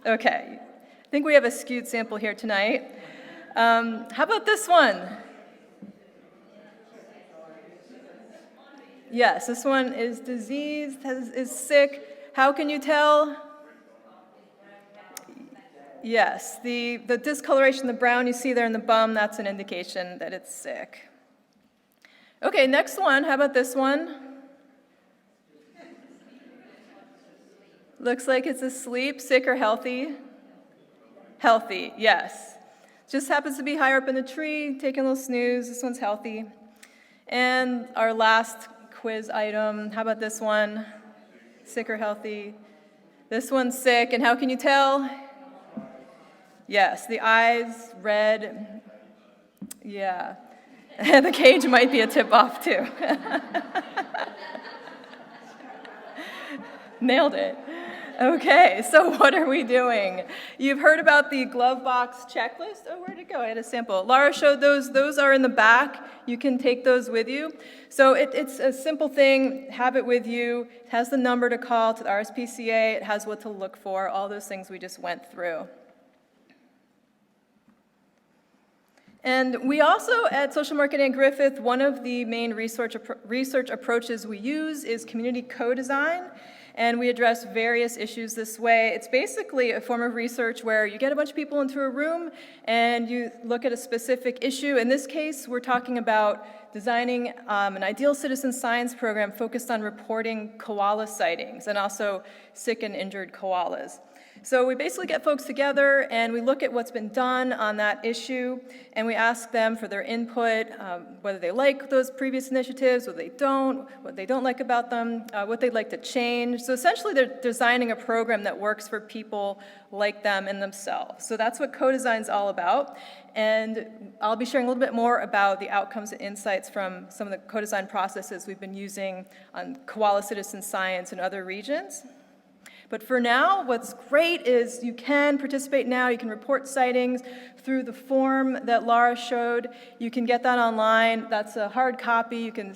Okay, I think we have a skewed sample here tonight. How about this one? Yes, this one is diseased, is sick. How can you tell? Yes, the discoloration, the brown you see there in the bum, that's an indication that it's sick. Okay, next one. How about this one? Looks like it's asleep. Sick or healthy? Healthy, yes. Just happens to be higher up in the tree, taking a little snooze. This one's healthy. And our last quiz item. How about this one? Sick or healthy? This one's sick, and how can you tell? Yes, the eyes, red. Yeah. The cage might be a tip-off, too. Nailed it. Okay, so what are we doing? You've heard about the glove box checklist. Oh, where'd it go? I had a sample. Lara showed those. Those are in the back. You can take those with you. So it's a simple thing. Have it with you. It has the number to call to the RSPCA. It has what to look for, all those things we just went through. And we also, at Social Marketing at Griffith, one of the main research approaches we use is community co-design. and we address various issues this way. It's basically a form of research where you get a bunch of people into a room and you look at a specific issue. In this case, we're talking about designing an ideal citizen science program focused on reporting koala sightings and also sick and injured koalas. So we basically get folks together and we look at what's been done on that issue, and we ask them for their input, whether they like those previous initiatives, what they don't like about them, what they'd like to change. So essentially they're designing a program that works for people like them and themselves. So that's what co-design is all about. And I'll be sharing a little bit more about the outcomes and insights from some of the co-design processes we've been using on koala citizen science in other regions. But for now, what's great is you can participate now. You can report sightings through the form that Laura showed. You can get that online. That's a hard copy. You can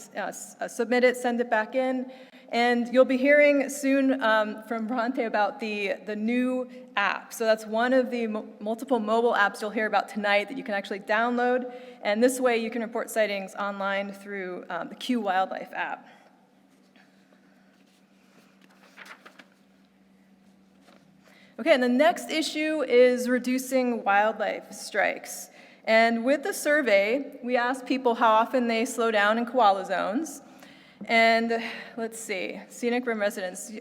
submit it, send it back in. And you'll be hearing soon from Bronte about the new app. So that's one of the multiple mobile apps you'll hear about tonight that you can actually download. And this way you can report sightings online through the Q Wildlife app. Okay, and the next issue is reducing wildlife strikes. And with the survey, we asked people how often they slow down in koala zones. And let's see, Scenic Rim residents,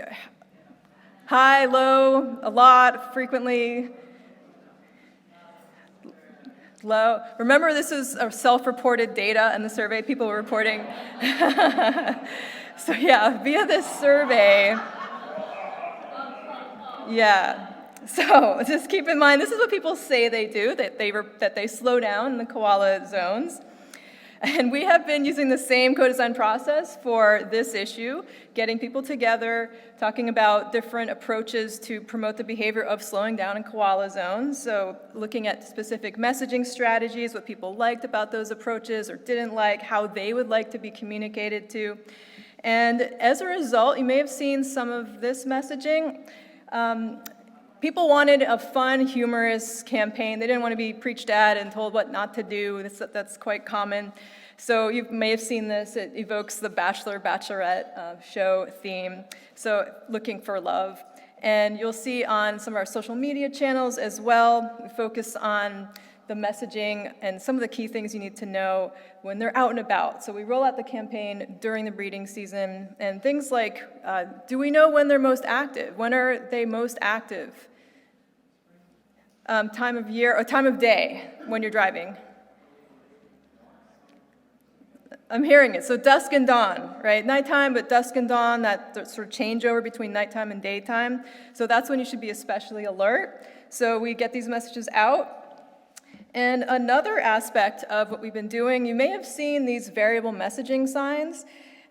high, low, a lot, frequently, low. Remember, this is a self-reported data in the survey, people were reporting. So yeah, via this survey, yeah, so just keep in mind, this is what people say they do, that they slow down in the koala zones. And we have been using the same co-design process for this issue, getting people together, talking about different approaches to promote the behavior of slowing down in koala zones. So looking at specific messaging strategies, what people liked about those approaches or didn't like, how they would like to be communicated to. And as a result, you may have seen some of this messaging. People wanted a fun, humorous campaign. They didn't want to be preached at and told what not to do. That's quite common. So you may have seen this. It evokes the Bachelor, Bachelorette show theme. So looking for love. And you'll see on some of our social media channels as well, we focus on the messaging and some of the key things you need to know when they're out and about. So we roll out the campaign during the breeding season, and things like, do we know when they're most active? When are they most active? Time of year, or time of day when you're driving. I'm hearing it. So dusk and dawn, right? Nighttime, but dusk and dawn, that sort of changeover between nighttime and daytime. So that's when you should be especially alert. So we get these messages out. And another aspect of what we've been doing, you may have seen these variable messaging signs,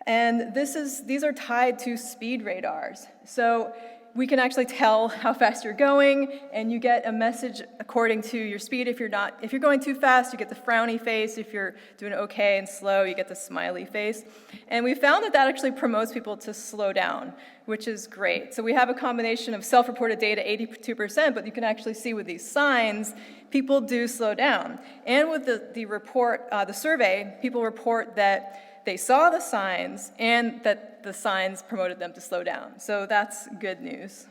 and these are tied to speed radars. So we can actually tell how fast you're going, and you get a message according to your speed. If you're going too fast, you get the frowny face. If you're doing okay and slow, you get the smiley face. And we found that actually promotes people to slow down, which is great. So we have a combination of self-reported data, 82%, but you can actually see with these signs, people do slow down. And with the survey, people report that they saw the signs and that the signs promoted them to slow down. So that's good news.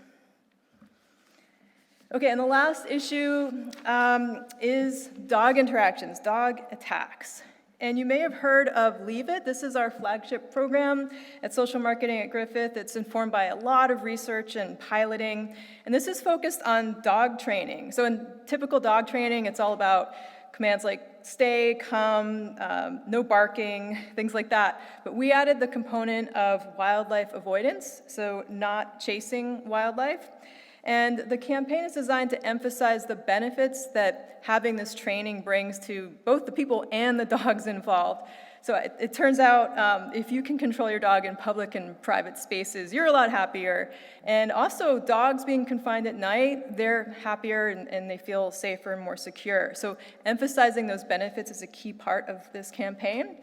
Okay, and the last issue is dog interactions, dog attacks. And you may have heard of Leave It. This is our flagship program at Social Marketing at Griffith. It's informed by a lot of research and piloting. And this is focused on dog training. So in typical dog training, it's all about commands like stay, come, no barking, things like that. But we added the component of wildlife avoidance, so not chasing wildlife. And the campaign is designed to emphasize the benefits that having this training brings to both the people and the dogs involved. So it turns out if you can control your dog in public and private spaces, you're a lot happier. And also dogs being confined at night, they're happier and they feel safer and more secure. So emphasizing those benefits is a key part of this campaign.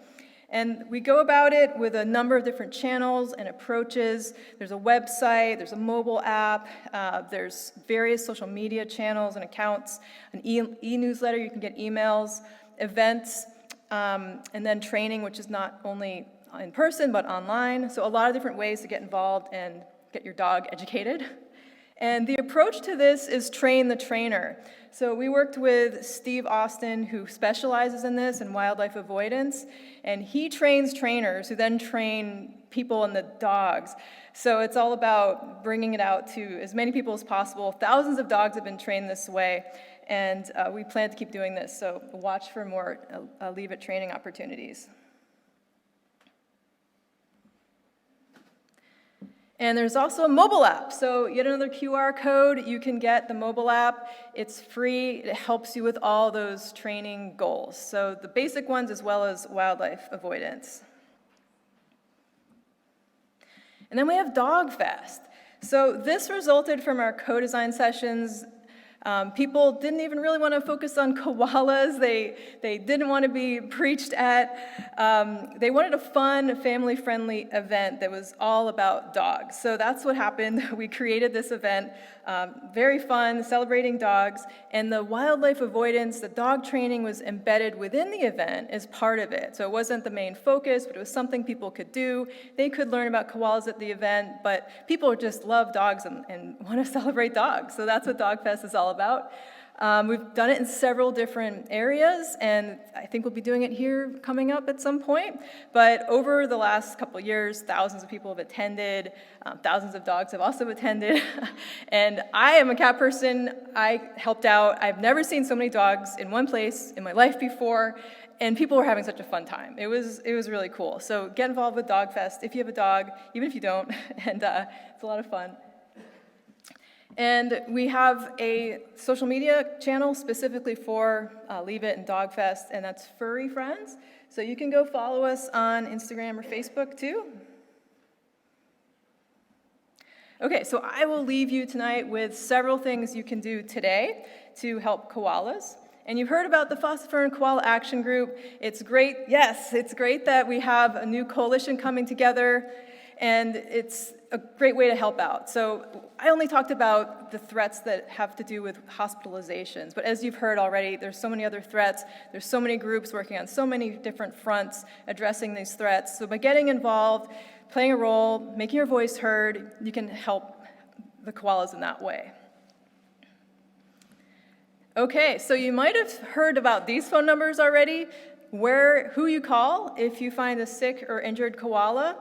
And we go about it with a number of different channels and approaches. There's a website, there's a mobile app, there's various social media channels and accounts, an e-newsletter, you can get emails, events, and then training, which is not only in person but online. So a lot of different ways to get involved and get your dog educated. And the approach to this is train the trainer. So we worked with Steve Austin, who specializes in this, in wildlife avoidance, and he trains trainers who then train people and the dogs. So it's all about bringing it out to as many people as possible. Thousands of dogs have been trained this way, and we plan to keep doing this, so watch for more Leave It training opportunities. And there's also a mobile app. So yet another QR code. You can get the mobile app. It's free. It helps you with all those training goals. So the basic ones as well as wildlife avoidance. And then we have Dog Fest. So this resulted from our co-design sessions. People didn't even really want to focus on koalas. They didn't want to be preached at. They wanted a fun, family-friendly event that was all about dogs. So that's what happened. We created this event, very fun, celebrating dogs, and the wildlife avoidance, the dog training was embedded within the event as part of it. So it wasn't the main focus, but it was something people could do. They could learn about koalas at the event, but people just love dogs and want to celebrate dogs. So that's what Dog Fest is all about. We've done it in several different areas, and I think we'll be doing it here coming up at some point. But over the last couple of years, thousands of people have attended, thousands of dogs have also attended. And I am a cat person. I helped out. I've never seen so many dogs in one place in my life before, and people were having such a fun time. It was really cool. So get involved with Dog Fest if you have a dog, even if you don't, and it's a lot of fun. And we have a social media channel specifically for Leave It and Dog Fest, and that's Furry Friends. So you can go follow us on Instagram or Facebook too. Okay, so I will leave you tonight with several things you can do today to help koalas. And you've heard about the Phosphorus Koala Action Group. It's great, yes, it's great that we have a new coalition coming together, and it's a great way to help out. So I only talked about the threats that have to do with hospitalizations, but as you've heard already, there's so many other threats. There's so many groups working on so many different fronts addressing these threats. So by getting involved, playing a role, making your voice heard, you can help the koalas in that way. Okay, so you might have heard about these phone numbers already, who you call if you find a sick or injured koala.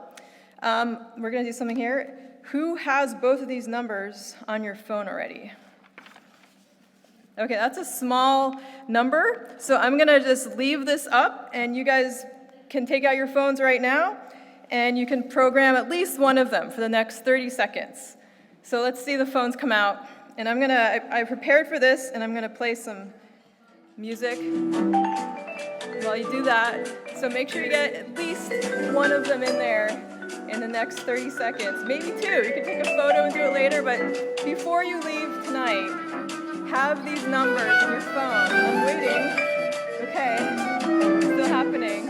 We're going to do something here. Who has both of these numbers on your phone already? Okay, that's a small number, so I'm going to just leave this up, and you guys can take out your phones right now, and you can program at least one of them for the next 30 seconds. So let's see the phones come out, and I prepared for this, and I'm going to play some music while you do that. So make sure you get at least one of them in there in the next 30 seconds, maybe two. You can take a photo and do it later, but before you leave tonight, have these numbers on your phone. I'm waiting. Okay, still happening.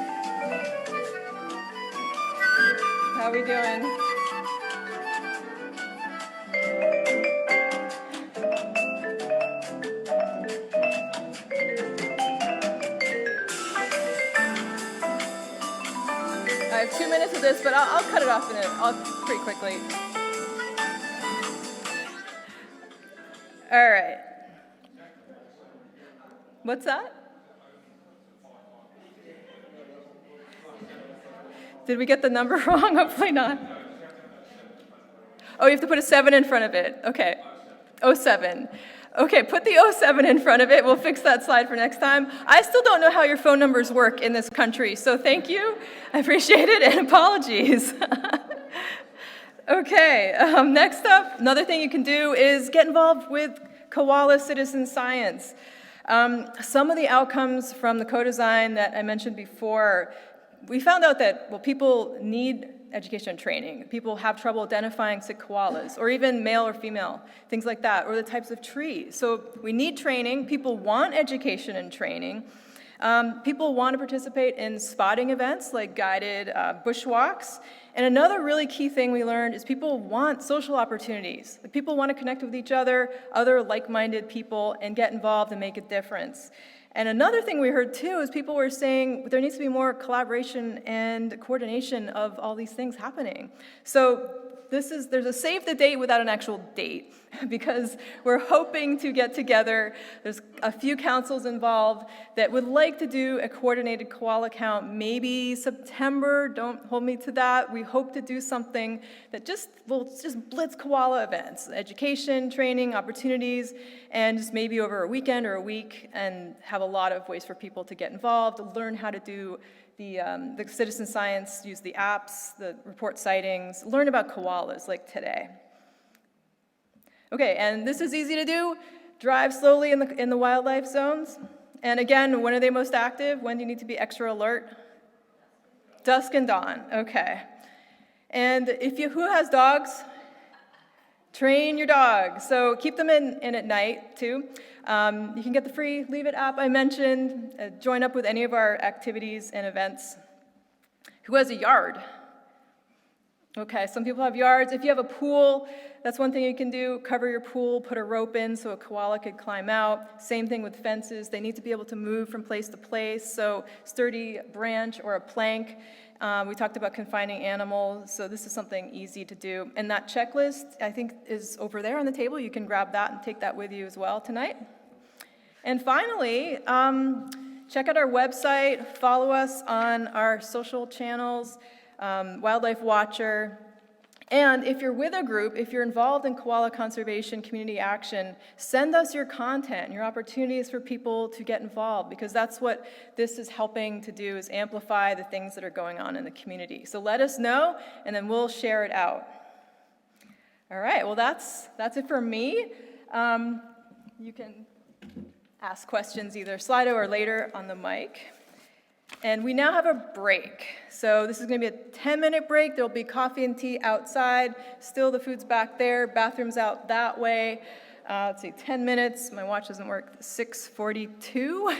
How are we doing? I have 2 minutes of this, but I'll cut it off pretty quickly. All right. What's that? Did we get the number wrong? Hopefully not. Oh, you have to put a 7 in front of it. Okay. 07. Okay, put the 07 in front of it. We'll fix that slide for next time. I still don't know how your phone numbers work in this country, so thank you. I appreciate it, and apologies. Okay, next up, another thing you can do is get involved with koala citizen science. Some of the outcomes from the co-design that I mentioned before, we found out that, people need education and training. People have trouble identifying sick koalas, or even male or female, things like that, or the types of trees. So we need training. People want education and training. People want to participate in spotting events like guided bushwalks. And another really key thing we learned is people want social opportunities. People want to connect with each other like-minded people, and get involved and make a difference. And another thing we heard too is people were saying there needs to be more collaboration and coordination of all these things happening. So there's a save the date without an actual date because we're hoping to get together. There's a few councils involved that would like to do a coordinated koala count, maybe September, don't hold me to that. We hope to do something that will just blitz koala events, education, training, opportunities, and just maybe over a weekend or a week, and have a lot of ways for people to get involved, learn how to do the citizen science, use the apps, the report sightings, learn about koalas like today. Okay, and this is easy to do. Drive slowly in the wildlife zones. And again, when are they most active? When do you need to be extra alert? Dusk and dawn, okay. And who has dogs? Train your dog. So keep them in at night too. You can get the free Leave It app I mentioned. Join up with any of our activities and events. Who has a yard? Okay, some people have yards. If you have a pool, that's one thing you can do. Cover your pool, put a rope in so a koala could climb out. Same thing with fences. They need to be able to move from place to place, so sturdy branch or a plank. We talked about confining animals, so this is something easy to do. And that checklist, I think, is over there on the table. You can grab that and take that with you as well tonight. And finally, check out our website, follow us on our social channels, Wildlife Watcher. And if you're with a group, if you're involved in koala conservation, community action, send us your content, your opportunities for people to get involved, because that's what this is helping to do, is amplify the things that are going on in the community. So let us know, and then we'll share it out. All right, well, that's it for me. You can ask questions either Slido or later on the mic. And we now have a break. So this is going to be a 10-minute break. There'll be coffee and tea outside. Still, the food's back there. Bathrooms out that way. Let's see, 10 minutes. My watch doesn't work. 6:42.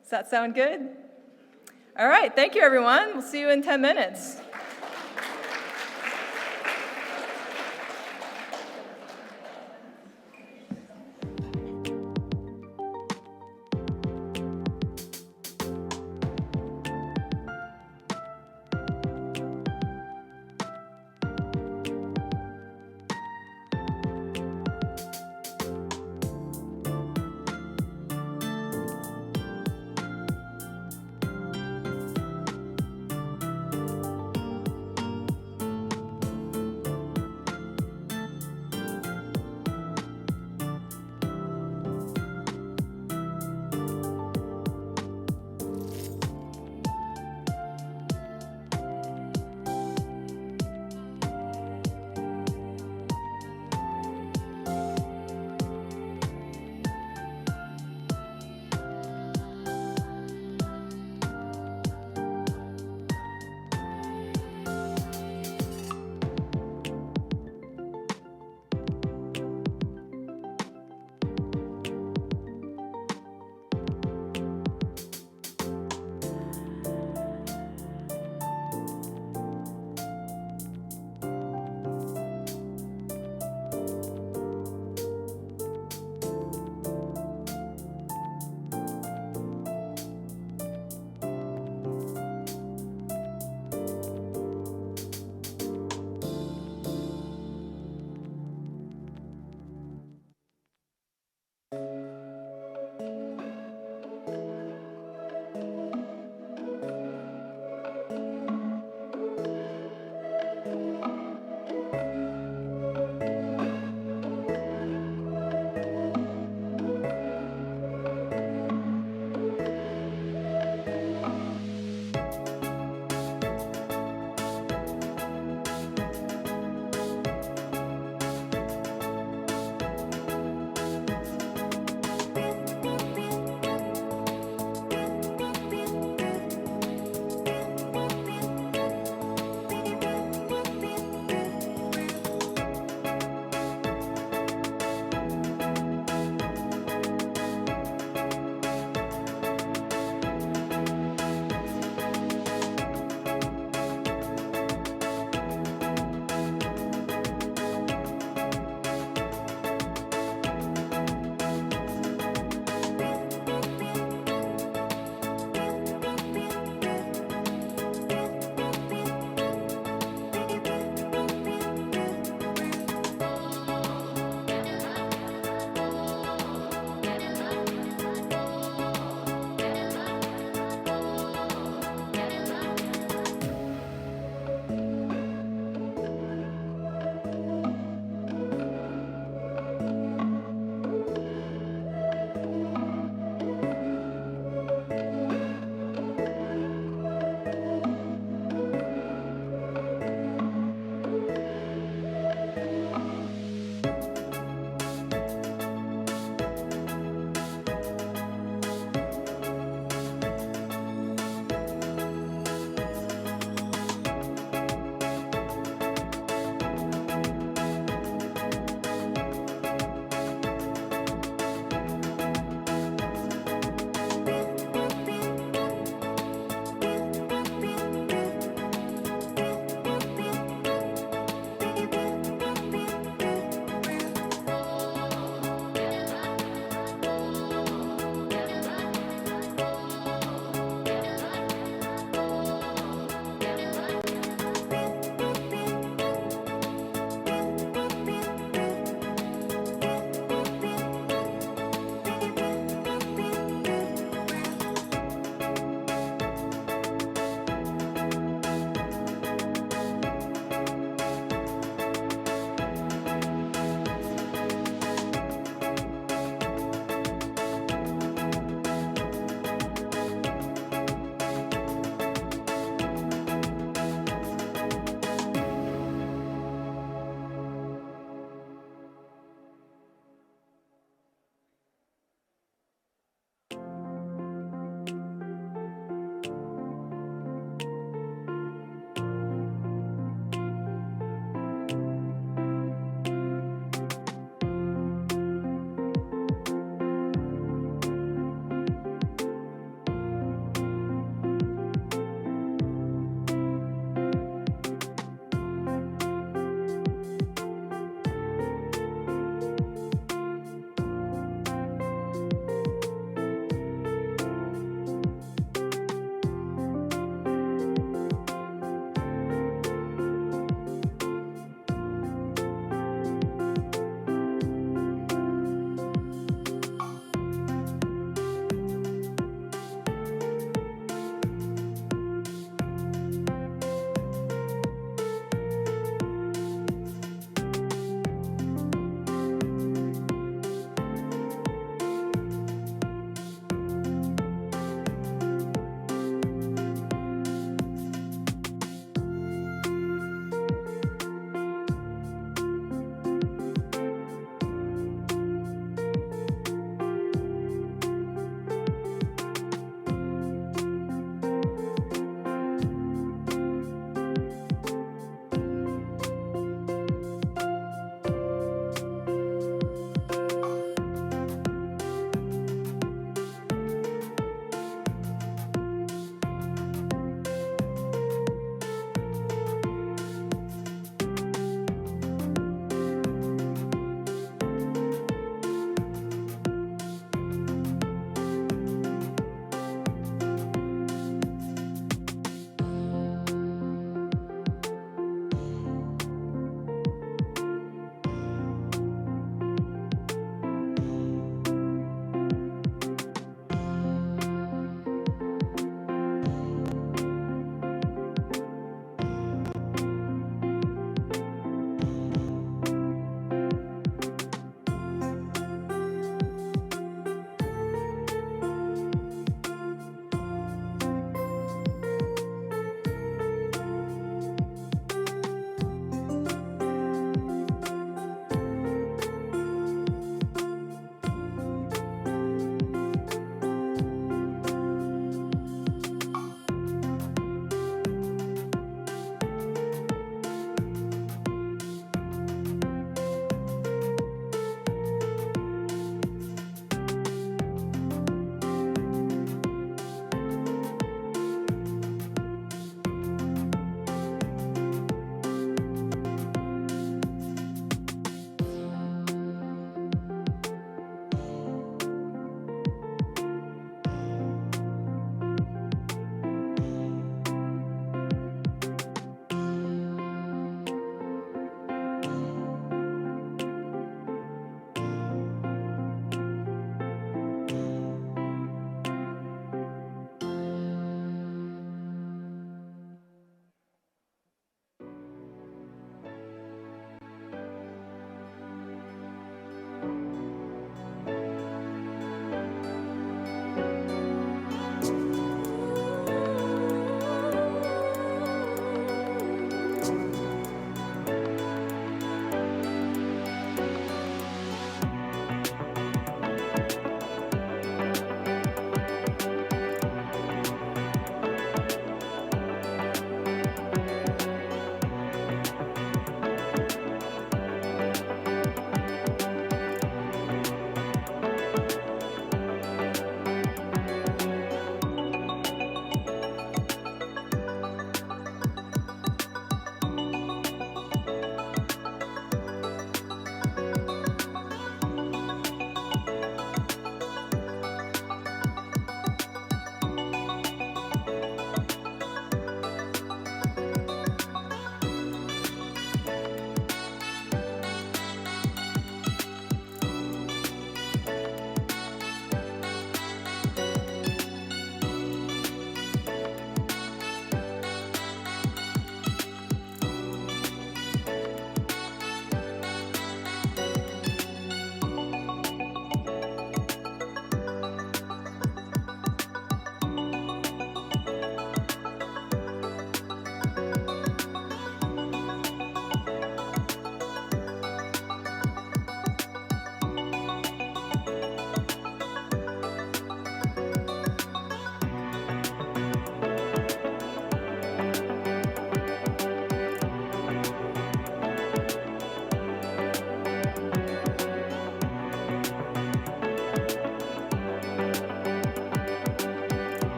Does that sound good? All right, thank you, everyone. We'll see you in 10 minutes.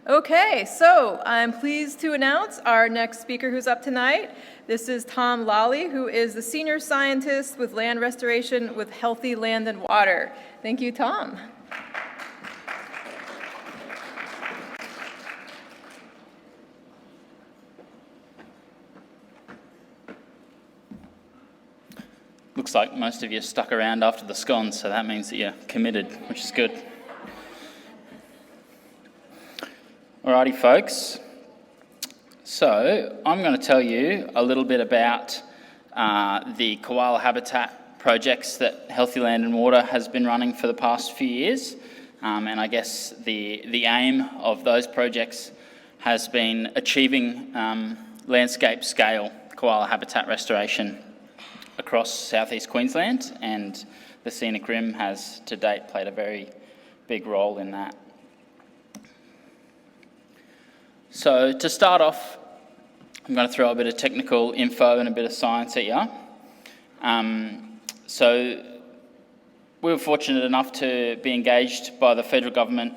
Okay, so I'm pleased to announce our next speaker who's up tonight. This is Tom Lally, who is the Senior Scientist with Land Restoration with Healthy Land and Water. Thank you, Tom. Looks like most of you stuck around after the scones, so that means that you're committed, which is good. Alrighty, folks. So I'm going to tell you a little bit about the koala habitat projects that Healthy Land and Water has been running for the past few years. And I guess the aim of those projects has been achieving landscape scale koala habitat restoration across southeast Queensland, and the Scenic Rim has to date played a very big role in that. So to start off, I'm going to throw a bit of technical info and a bit of science at you. So we were fortunate enough to be engaged by the federal government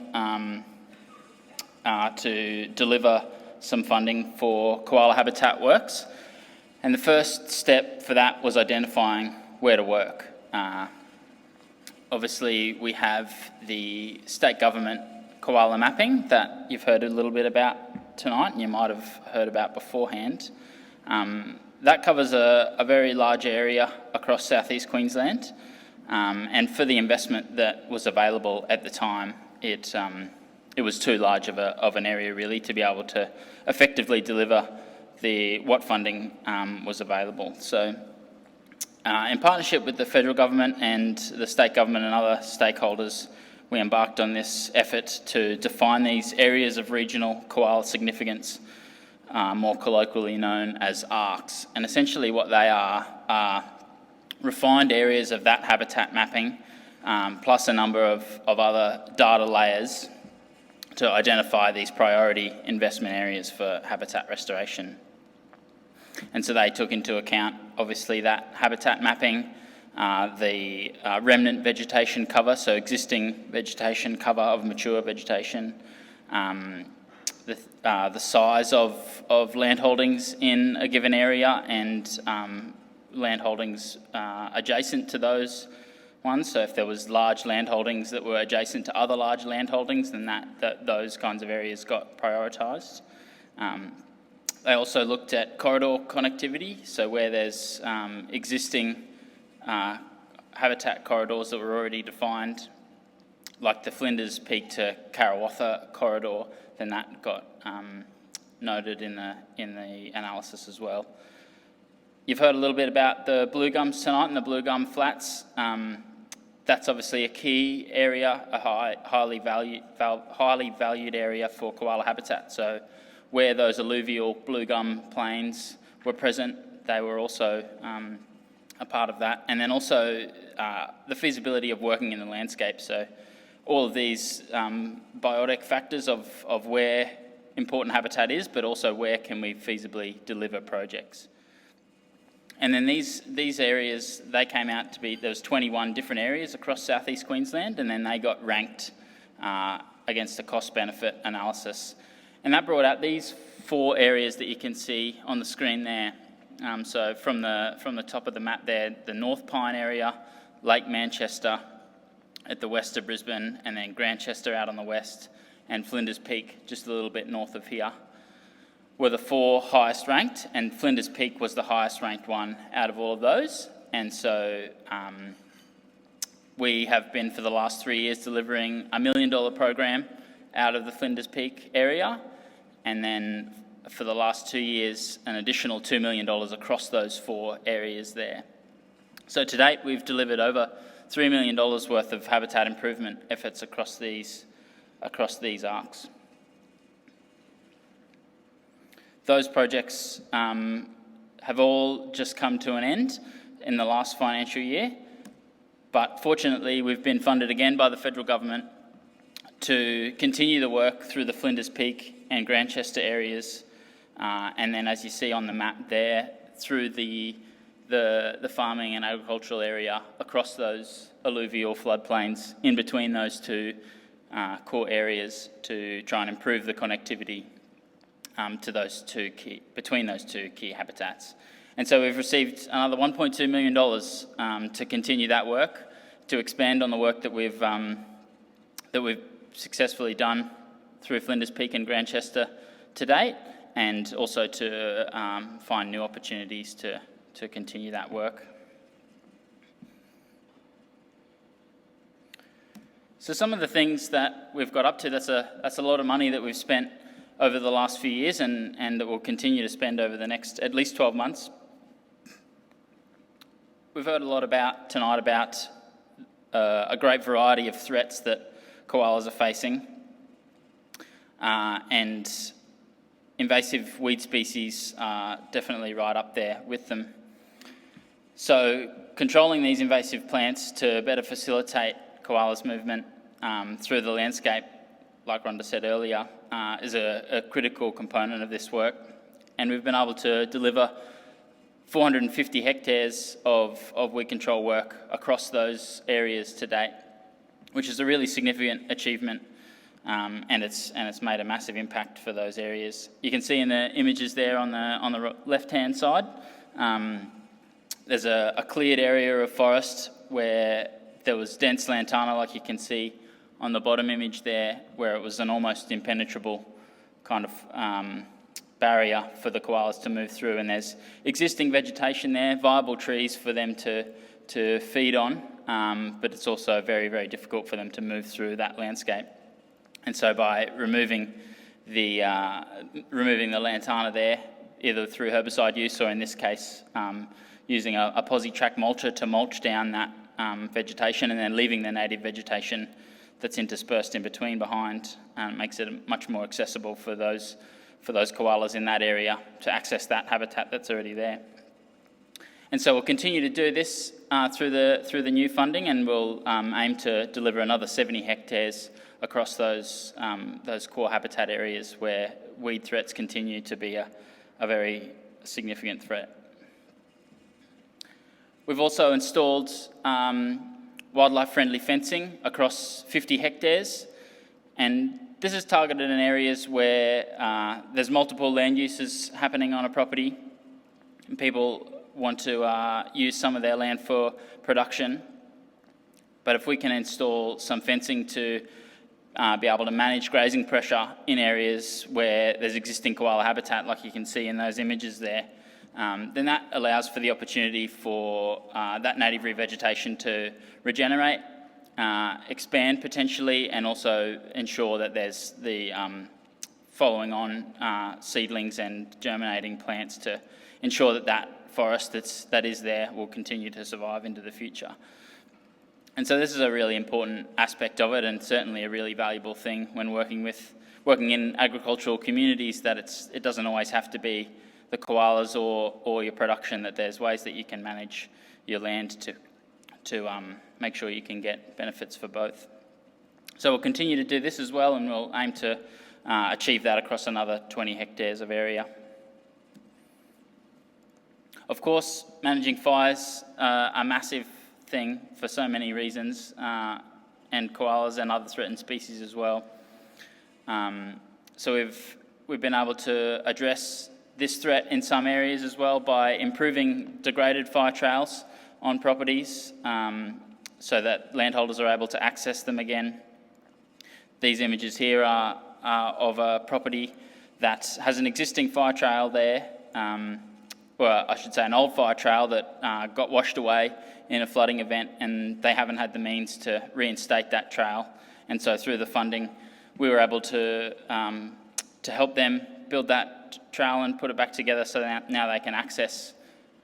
to deliver some funding for koala habitat works. And the first step for that was identifying where to work. Obviously, we have the state government koala mapping that you've heard a little bit about tonight, and you might have heard about beforehand. That covers a very large area across southeast Queensland, and for the investment that was available at the time, it was too large of an area really to be able to effectively deliver what funding was available. So in partnership with the federal government and the state government and other stakeholders, we embarked on this effort to define these areas of regional koala significance, more colloquially known as ARCs. And essentially what they are refined areas of that habitat mapping, plus a number of other data layers to identify these priority investment areas for habitat restoration. And so they took into account, obviously, that habitat mapping, the remnant vegetation cover, so existing vegetation cover of mature vegetation, the size of land holdings in a given area and land holdings adjacent to those ones. So if there was large land holdings that were adjacent to other large land holdings, then those kinds of areas got prioritised. They also looked at corridor connectivity, so where there's existing habitat corridors that were already defined, like the Flinders Peak to Karawatha corridor, then that got noted in the analysis as well. You've heard a little bit about the blue gums tonight and the blue gum flats. That's obviously a key area, a highly valued area for koala habitat. So where those alluvial blue gum plains were present, they were also a part of that. And then also the feasibility of working in the landscape. So all of these biotic factors of where important habitat is, but also where can we feasibly deliver projects. And then these areas, they came out to be, there was 21 different areas across southeast Queensland, and then they got ranked against a cost-benefit analysis. And that brought out these 4 areas that you can see on the screen there. So from the top of the map there, the North Pine area, Lake Manchester at the west of Brisbane, and then Grantchester out on the west, and Flinders Peak just a little bit north of here, were the 4 highest ranked, and Flinders Peak was the highest ranked one out of all of those. And so we have been for the last 3 years delivering $1 million program out of the Flinders Peak area, and then for the last 2 years an additional $2 million across those 4 areas there. So to date we've delivered over $3 million worth of habitat improvement efforts across these ARCs. Those projects have all just come to an end in the last financial year, but fortunately we've been funded again by the federal government to continue the work through the Flinders Peak and Grantchester areas, and then as you see on the map there, through the farming and agricultural area across those alluvial floodplains in between those 2 core areas to try and improve the connectivity between those two key habitats. And so we've received another $1.2 million to continue that work, to expand on the work that we've successfully done through Flinders Peak and Grantchester to date, and also to find new opportunities to continue that work. So some of the things that we've got up to, that's a lot of money that we've spent over the last few years, and that we'll continue to spend over the next at least 12 months. We've heard a lot tonight about a great variety of threats that koalas are facing, and invasive weed species are definitely right up there with them. So controlling these invasive plants to better facilitate koalas' movement through the landscape, like Rhonda said earlier, is a critical component of this work. And we've been able to deliver 450 hectares of weed control work across those areas to date, which is a really significant achievement, and it's made a massive impact for those areas. You can see in the images there on the left-hand side, there's a cleared area of forest where there was dense lantana, like you can see on the bottom image there, where it was an almost impenetrable kind of barrier for the koalas to move through, and there's existing vegetation there, viable trees for them to feed on, but it's also very, very difficult for them to move through that landscape. And so by removing the lantana there, either through herbicide use or in this case using a posi-track mulcher to mulch down that vegetation and then leaving the native vegetation that's interspersed in between behind, makes it much more accessible for those koalas in that area to access that habitat that's already there. And so we'll continue to do this through the new funding, and we'll aim to deliver another 70 hectares across those core habitat areas where weed threats continue to be a very significant threat. We've also installed wildlife-friendly fencing across 50 hectares, and this is targeted in areas where there's multiple land uses happening on a property, and people want to use some of their land for production. But if we can install some fencing to be able to manage grazing pressure in areas where there's existing koala habitat, like you can see in those images there, then that allows for the opportunity for that native revegetation to regenerate, expand potentially, and also ensure that there's the following on seedlings and germinating plants to ensure that that forest that is there will continue to survive into the future. And so this is a really important aspect of it, and certainly a really valuable thing when working in agricultural communities, that it doesn't always have to be the koalas or your production, that there's ways that you can manage your land to make sure you can get benefits for both. So we'll continue to do this as well, and we'll aim to achieve that across another 20 hectares of area. Of course, managing fires are a massive thing for so many reasons, and koalas and other threatened species as well. So we've been able to address this threat in some areas as well by improving degraded fire trails on properties, so that landholders are able to access them again. These images here are of a property that has an existing fire trail there, well, I should say an old fire trail that got washed away in a flooding event, and they haven't had the means to reinstate that trail. And so through the funding, we were able to help them build that trail and put it back together, so that now they can access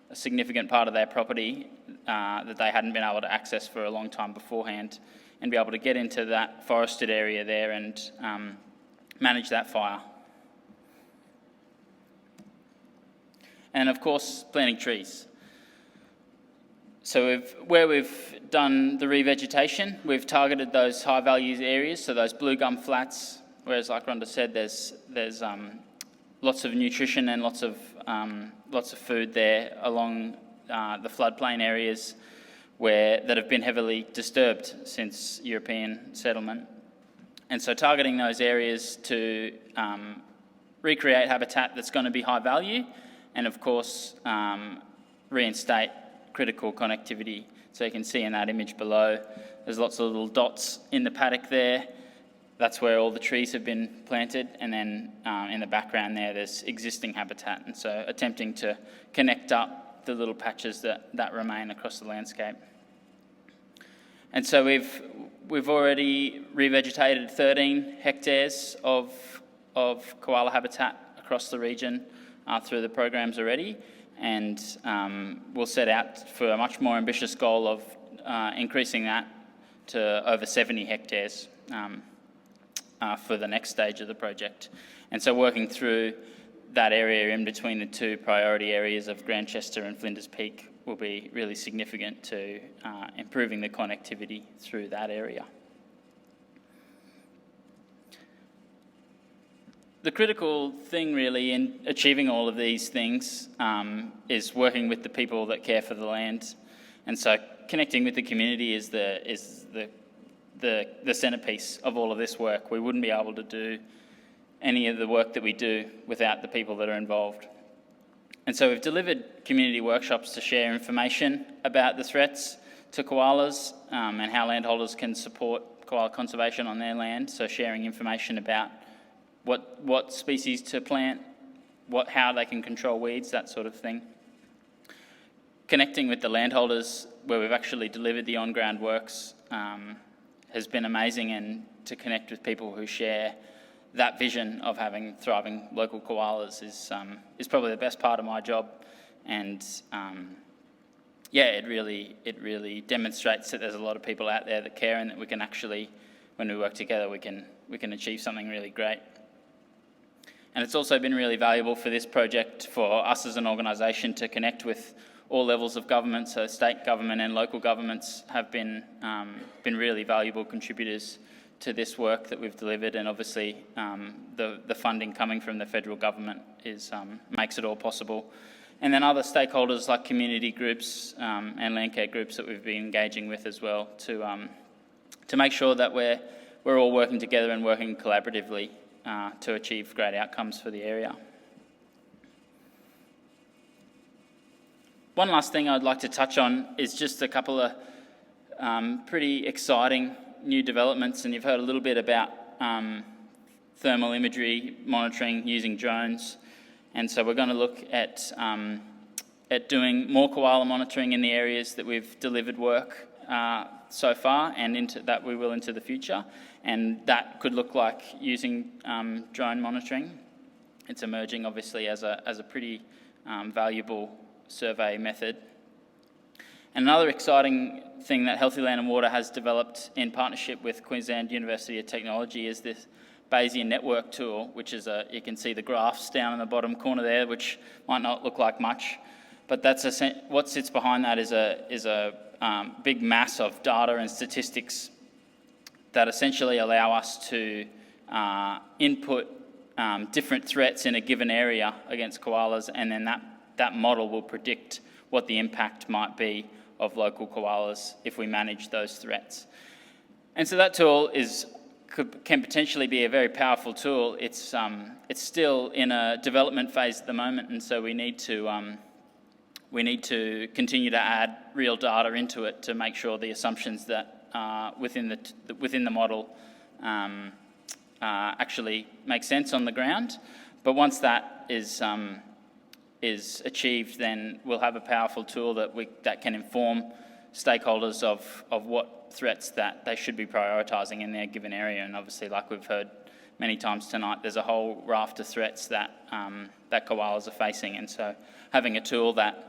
a significant part of their property that they hadn't been able to access for a long time beforehand, and be able to get into that forested area there and manage that fire. And of course, planting trees. So where we've done the revegetation, we've targeted those high value areas, so those blue gum flats, whereas like Rhonda said, there's lots of nutrition and lots of food there along the floodplain areas that have been heavily disturbed since European settlement. And so targeting those areas to recreate habitat that's going to be high value, and of course reinstate critical connectivity. So you can see in that image below, there's lots of little dots in the paddock there. That's where all the trees have been planted, and then in the background there's existing habitat, and so attempting to connect up the little patches that remain across the landscape. And so we've already revegetated 13 hectares of koala habitat across the region through the programs already, and we'll set out for a much more ambitious goal of increasing that to over 70 hectares for the next stage of the project. And so working through that area in between the two priority areas of Grantchester and Flinders Peak will be really significant to improving the connectivity through that area. The critical thing really in achieving all of these things is working with the people that care for the land. And so connecting with the community is the centerpiece of all of this work. We wouldn't be able to do any of the work that we do without the people that are involved. And so we've delivered community workshops to share information about the threats to koalas and how landholders can support koala conservation on their land. So sharing information about what species to plant, how they can control weeds, that sort of thing. Connecting with the landholders where we've actually delivered the on-ground works has been amazing, and to connect with people who share that vision of having thriving local koalas is probably the best part of my job, and it really demonstrates that there's a lot of people out there that care, and that we can actually, when we work together, we can achieve something really great. And it's also been really valuable for this project for us as an organisation to connect with all levels of government. So state government and local governments have been really valuable contributors to this work that we've delivered, and obviously the funding coming from the federal government makes it all possible. And then other stakeholders like community groups and landcare groups that we've been engaging with as well to make sure that we're all working together and working collaboratively to achieve great outcomes for the area. One last thing I'd like to touch on is just a couple of pretty exciting new developments, and you've heard a little bit about thermal imagery monitoring using drones, and so we're going to look at doing more koala monitoring in the areas that we've delivered work so far, and into the future, and that could look like using drone monitoring. It's emerging obviously as a pretty valuable survey method. And another exciting thing that Healthy Land and Water has developed in partnership with Queensland University of Technology is this Bayesian network tool, which is you can see the graphs down in the bottom corner there, which might not look like much, but what sits behind that is a big mass of data and statistics that essentially allow us to input different threats in a given area against koalas, and then that model will predict what the impact might be of local koalas if we manage those threats. And so that tool can potentially be a very powerful tool. It's still in a development phase at the moment, and so we need to continue to add real data into it to make sure the assumptions that are within the model actually make sense on the ground. But once that is achieved, then we'll have a powerful tool that can inform stakeholders of what threats that they should be prioritising in their given area. And obviously, like we've heard many times tonight, there's a whole raft of threats that koalas are facing, and so having a tool that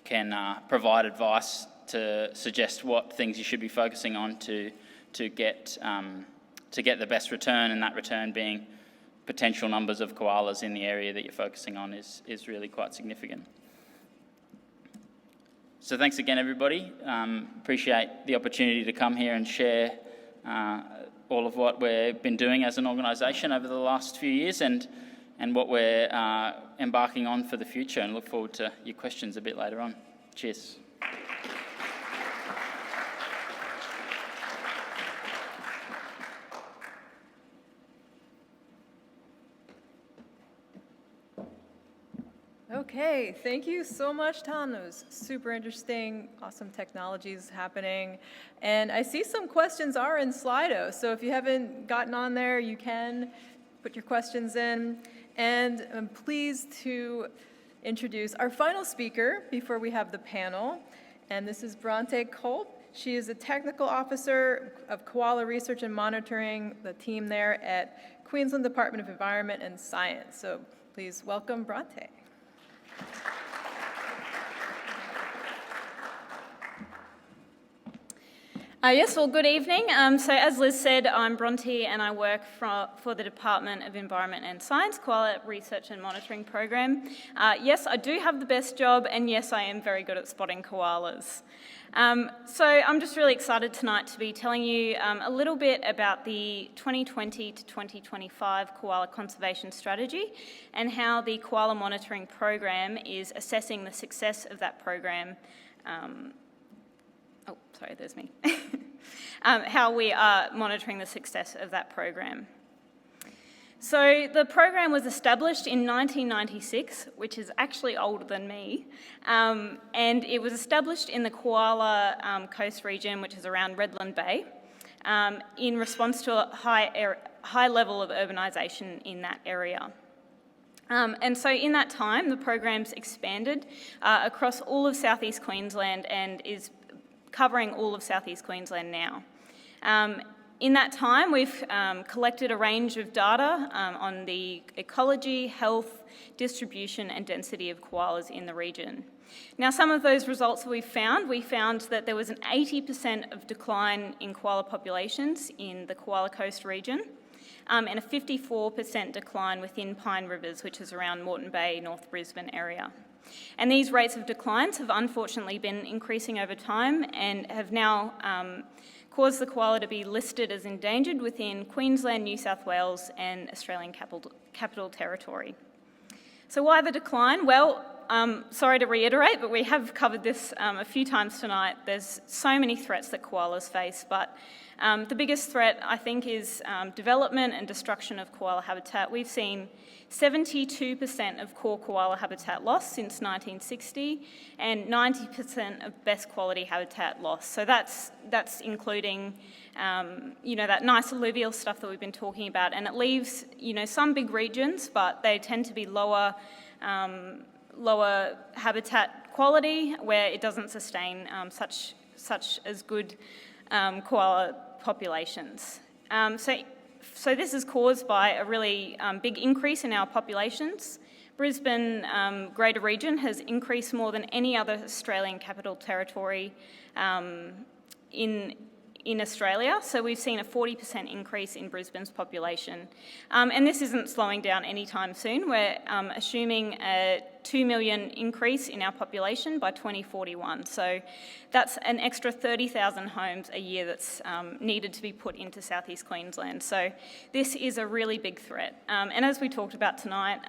can provide advice to suggest what things you should be focusing on to get the best return, and that return being potential numbers of koalas in the area that you're focusing on is really quite significant. So thanks again, everybody. Appreciate the opportunity to come here and share all of what we've been doing as an organisation over the last few years and what we're embarking on for the future, and look forward to your questions a bit later on. Cheers. Okay, thank you so much, Tom. That was super interesting, awesome technologies happening. And I see some questions are in Slido, so if you haven't gotten on there, you can put your questions in. And I'm pleased to introduce our final speaker before we have the panel, and this is Bronte Culp. She is a technical officer of koala research and monitoring, the team there at Queensland Department of Environment and Science. So please welcome Bronte. Yes, well, good evening. So as Liz said, I'm Bronte and I work for the Department of Environment and Science, Koala Research and Monitoring Program. Yes, I do have the best job, and yes, I am very good at spotting koalas. So I'm just really excited tonight to be telling you a little bit about the 2020 to 2025 Koala Conservation Strategy and how the Koala Monitoring Program is assessing the success of that program. There's me. How we are monitoring the success of that program. So the program was established in 1996, which is actually older than me, and it was established in the Koala Coast region, which is around Redland Bay, in response to a high level of urbanisation in that area. And so in that time, the program's expanded across all of southeast Queensland and is covering all of southeast Queensland now. In that time, we've collected a range of data on the ecology, health, distribution and density of koalas in the region. Now, some of those results that we found that there was an 80% of decline in koala populations in the Koala Coast region, and a 54% decline within Pine Rivers, which is around Moreton Bay, North Brisbane area. And these rates of declines have unfortunately been increasing over time and have now caused the koala to be listed as endangered within Queensland, New South Wales and Australian Capital Territory. So why the decline? Well, sorry to reiterate, but we have covered this a few times tonight. There's so many threats that koalas face, but the biggest threat, I think, is development and destruction of koala habitat. We've seen 72% of core koala habitat lost since 1960 and 90% of best quality habitat lost. So that's including, that nice alluvial stuff that we've been talking about, and it leaves, some big regions, but they tend to be lower habitat quality where it doesn't sustain such as good koala populations. So this is caused by a really big increase in our populations. Brisbane Greater Region has increased more than any other Australian Capital Territory in Australia. So we've seen a 40% increase in Brisbane's population. And this isn't slowing down anytime soon. We're assuming a 2 million increase in our population by 2041. So that's an extra 30,000 homes a year that's needed to be put into southeast Queensland. So this is a really big threat. And as we talked about tonight,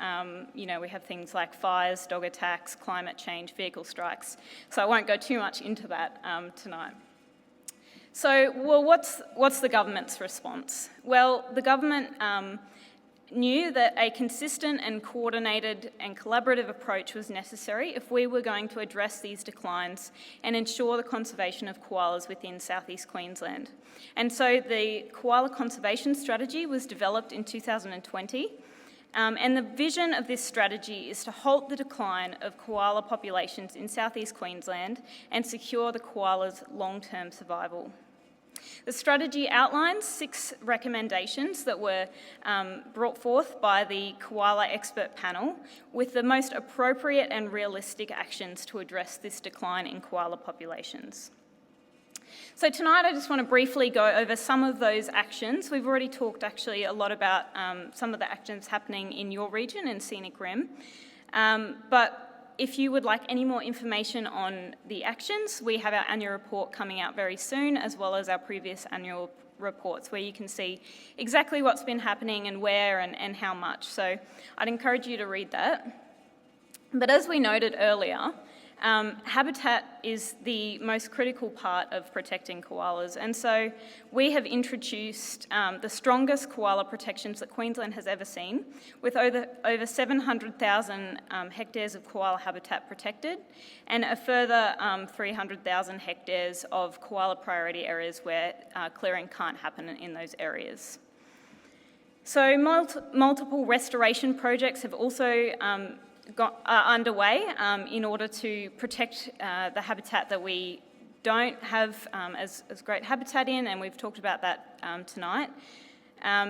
we have things like fires, dog attacks, climate change, vehicle strikes. So I won't go too much into that tonight. So, what's the government's response? Well, the government knew that a consistent and coordinated and collaborative approach was necessary if we were going to address these declines and ensure the conservation of koalas within southeast Queensland. And so the Koala Conservation Strategy was developed in 2020. And the vision of this strategy is to halt the decline of koala populations in southeast Queensland and secure the koala's long-term survival. The strategy outlines 6 recommendations that were brought forth by the Koala Expert Panel with the most appropriate and realistic actions to address this decline in koala populations. So tonight I just want to briefly go over some of those actions. We've already talked actually a lot about some of the actions happening in your region in Scenic Rim, but if you would like any more information on the actions, we have our annual report coming out very soon, as well as our previous annual reports, where you can see exactly what's been happening and where and how much. So I'd encourage you to read that. But as we noted earlier, habitat is the most critical part of protecting koalas, and so we have introduced the strongest koala protections that Queensland has ever seen, with over 700,000 hectares of koala habitat protected, and a further 300,000 hectares of koala priority areas where clearing can't happen in those areas. So multiple restoration projects have also are underway in order to protect the habitat that we don't have as great habitat in, and we've talked about that tonight.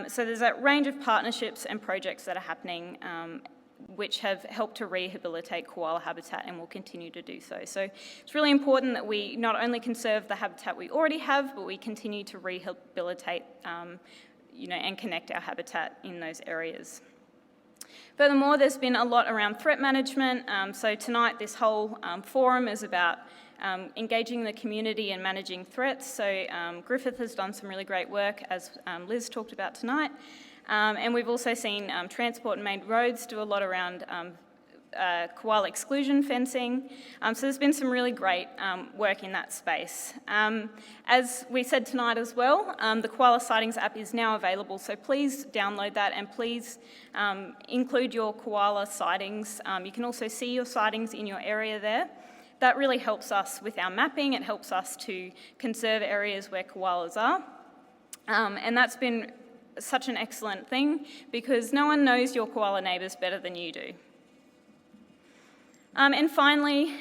So there's a range of partnerships and projects that are happening which have helped to rehabilitate koala habitat and will continue to do so. So it's really important that we not only conserve the habitat we already have, but we continue to rehabilitate and connect our habitat in those areas. Furthermore, there's been a lot around threat management. So tonight, this whole forum is about engaging the community and managing threats. So Griffith has done some really great work, as Liz talked about tonight. And we've also seen Transport and Main Roads do a lot around koala exclusion fencing. So there's been some really great work in that space. As we said tonight as well, the Koala Sightings app is now available, so please download that and please include your koala sightings. You can also see your sightings in your area there. That really helps us with our mapping. It helps us to conserve areas where koalas are. And that's been such an excellent thing because no one knows your koala neighbours better than you do. And finally,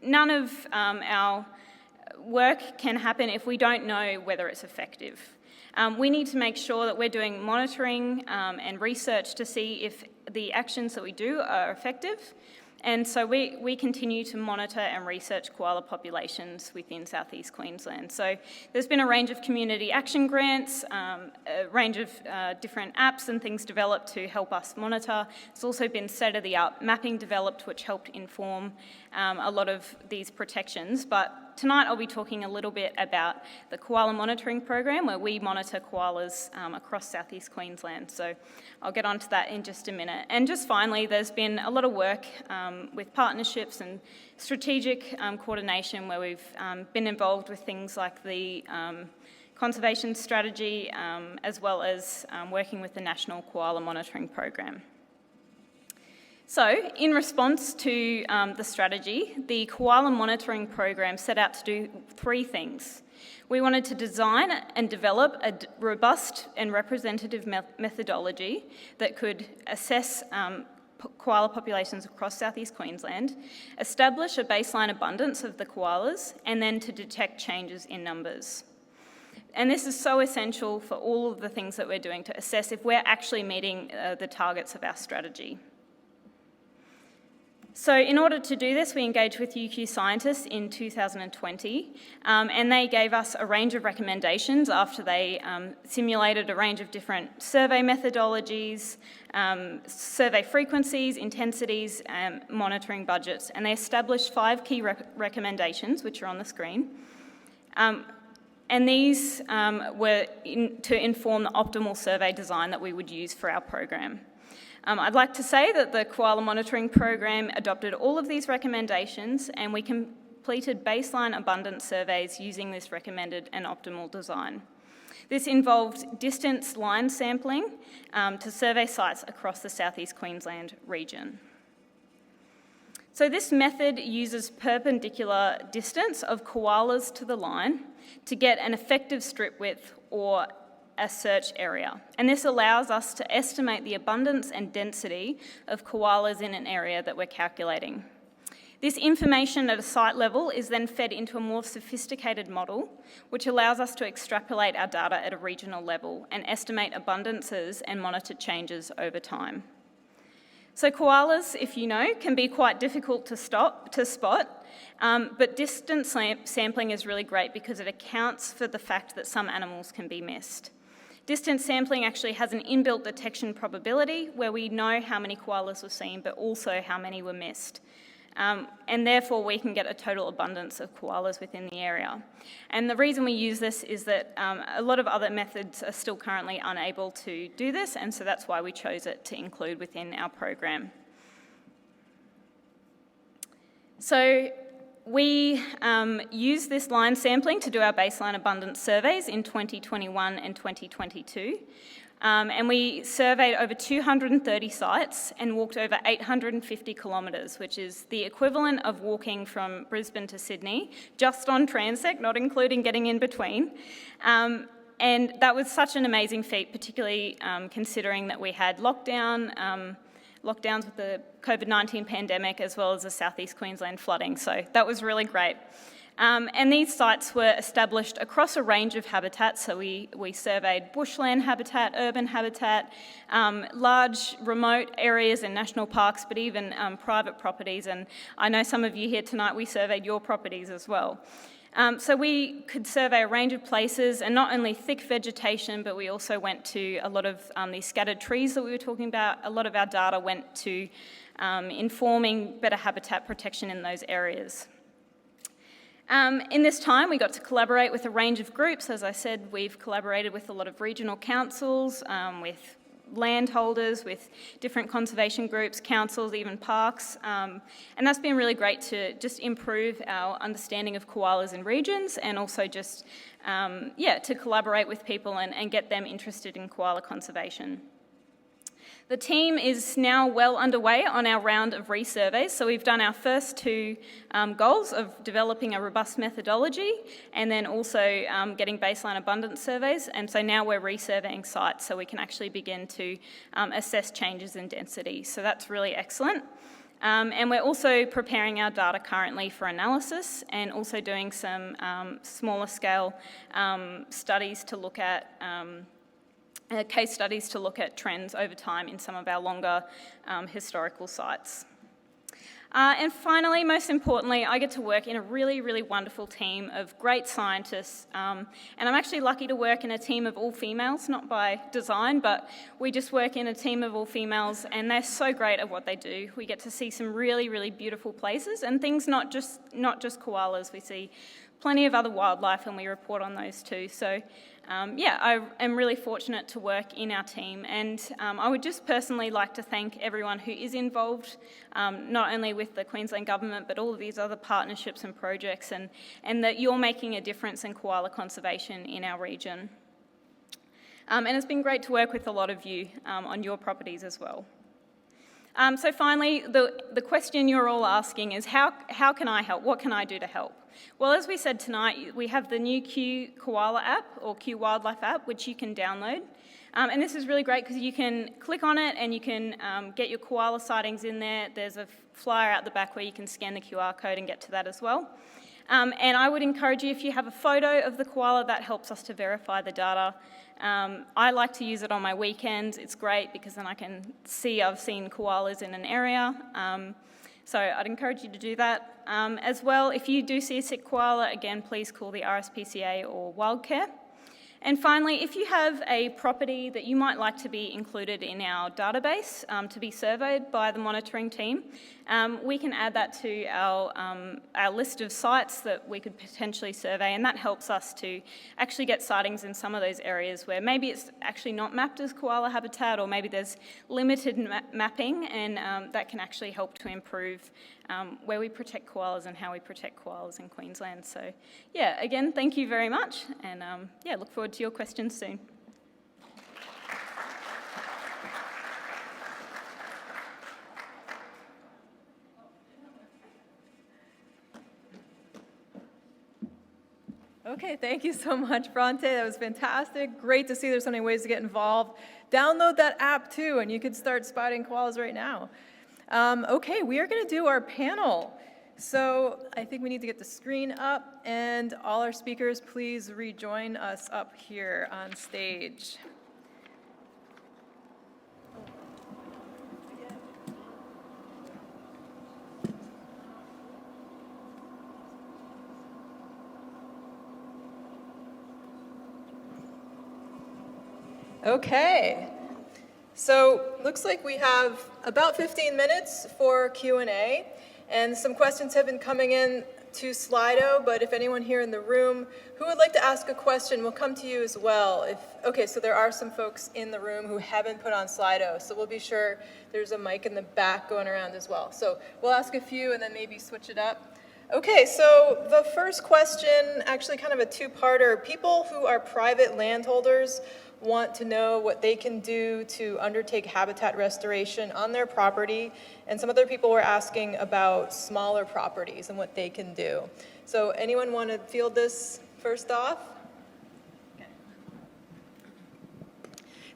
none of our work can happen if we don't know whether it's effective. We need to make sure that we're doing monitoring and research to see if the actions that we do are effective. And so we continue to monitor and research koala populations within Southeast Queensland. So there's been a range of community action grants, a range of different apps and things developed to help us monitor. There's also been state-of-the-art mapping developed which helped inform a lot of these protections. But tonight I'll be talking a little bit about the koala monitoring program where we monitor koalas across Southeast Queensland. So I'll get onto that in just a minute. And just finally, there's been a lot of work with partnerships and strategic coordination where we've been involved with things like the conservation strategy as well as working with the National Koala Monitoring Program. So, in response to the strategy, the Koala Monitoring Program set out to do three things. We wanted to design and develop a robust and representative methodology that could assess koala populations across Southeast Queensland, establish a baseline abundance of the koalas, and then to detect changes in numbers. And this is so essential for all of the things that we're doing to assess if we're actually meeting the targets of our strategy. So in order to do this, we engaged with UQ scientists in 2020, and they gave us a range of recommendations after they simulated a range of different survey methodologies, survey frequencies, intensities, and monitoring budgets. And they established 5 key recommendations, which are on the screen. And these were to inform the optimal survey design that we would use for our program. I'd like to say that the Koala Monitoring Program adopted all of these recommendations and we completed baseline abundance surveys using this recommended and optimal design. This involved distance line sampling to survey sites across the Southeast Queensland region. So this method uses perpendicular distance of koalas to the line to get an effective strip width or a search area. And this allows us to estimate the abundance and density of koalas in an area that we're calculating. This information at a site level is then fed into a more sophisticated model, which allows us to extrapolate our data at a regional level and estimate abundances and monitor changes over time. So koalas, if you know, can be quite difficult to spot, but distance sampling is really great because it accounts for the fact that some animals can be missed. Distance sampling actually has an inbuilt detection probability where we know how many koalas were seen, but also how many were missed. And therefore, we can get a total abundance of koalas within the area. And the reason we use this is that a lot of other methods are still currently unable to do this, and so that's why we chose it to include within our program. So we used this line sampling to do our baseline abundance surveys in 2021 and 2022. And we surveyed over 230 sites and walked over 850 kilometres, which is the equivalent of walking from Brisbane to Sydney, just on Transect, not including getting in between. And that was such an amazing feat, particularly considering that we had lockdowns with the COVID-19 pandemic, as well as the southeast Queensland flooding. So that was really great. And these sites were established across a range of habitats. So we surveyed bushland habitat, urban habitat, large remote areas and national parks, but even private properties. And I know some of you here tonight, we surveyed your properties as well. So we could survey a range of places, and not only thick vegetation, but we also went to a lot of these scattered trees that we were talking about. A lot of our data went to informing better habitat protection in those areas. In this time, we got to collaborate with a range of groups. As I said, we've collaborated with a lot of regional councils, with landholders, with different conservation groups, councils, even parks. And that's been really great to just improve our understanding of koalas in regions, and also just, to collaborate with people and get them interested in koala conservation. The team is now well underway on our round of resurveys. So we've done our first two goals of developing a robust methodology, and then also getting baseline abundance surveys. And so now we're resurveying sites so we can actually begin to assess changes in density. So that's really excellent. And we're also preparing our data currently for analysis, and also doing some smaller scale studies to look at case studies to look at trends over time in some of our longer historical sites. And finally, most importantly, I get to work in a really, really wonderful team of great scientists. And I'm actually lucky to work in a team of all females, not by design, but we just work in a team of all females, and they're so great at what they do. We get to see some really, really beautiful places, and things not just koalas. We see plenty of other wildlife, and we report on those too. So I am really fortunate to work in our team, and I would just personally like to thank everyone who is involved, not only with the Queensland Government, but all of these other partnerships and projects, and that you're making a difference in koala conservation in our region. And it's been great to work with a lot of you on your properties as well. So finally, the question you're all asking is, how can I help? What can I do to help? Well, as we said tonight, we have the new Q Koala app, or Q Wildlife app, which you can download. And this is really great because you can click on it and you can get your koala sightings in there. There's a flyer out the back where you can scan the QR code and get to that as well. And I would encourage you, if you have a photo of the koala, that helps us to verify the data. I like to use it on my weekends. It's great because then I can see I've seen koalas in an area. So I'd encourage you to do that. As well, if you do see a sick koala, again, please call the RSPCA or Wildcare. And finally, if you have a property that you might like to be included in our database to be surveyed by the monitoring team, we can add that to our list of sites that we could potentially survey, and that helps us to actually get sightings in some of those areas where maybe it's actually not mapped as koala habitat, or maybe there's limited mapping, and that can actually help to improve where we protect koalas and how we protect koalas in Queensland. So yeah, again, thank you very much, and look forward to your questions soon. Okay, thank you so much, Bronte. That was fantastic. Great to see there's so many ways to get involved. Download that app too, and you could start spotting koalas right now. Okay, we are going to do our panel. So I think we need to get the screen up, and all our speakers, please rejoin us up here on stage. Okay, so looks like we have about 15 minutes for Q&A, and some questions have been coming in to Slido, but if anyone here in the room who would like to ask a question, we'll come to you as well. Okay, so there are some folks in the room who haven't put on Slido, so we'll be sure there's a mic in the back going around as well. So we'll ask a few and then maybe switch it up. Okay, so the first question, actually kind of a two-parter. People who are private landholders want to know what they can do to undertake habitat restoration on their property, and some other people were asking about smaller properties and what they can do. So anyone want to field this first off?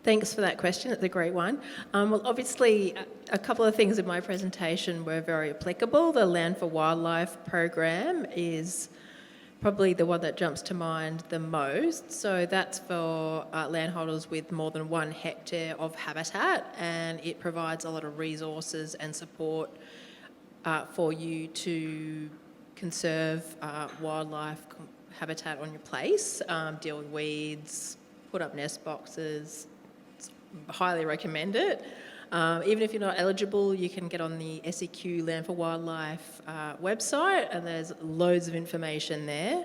Thanks for that question. It's a great one. Well, obviously, a couple of things in my presentation were very applicable. The Land for Wildlife program is probably the one that jumps to mind the most. So that's for landholders with more than 1 hectare of habitat, and it provides a lot of resources and support for you to conserve wildlife habitat on your place, deal with weeds, put up nest boxes. Highly recommend it. Even if you're not eligible, you can get on the SEQ Land for Wildlife website, and there's loads of information there.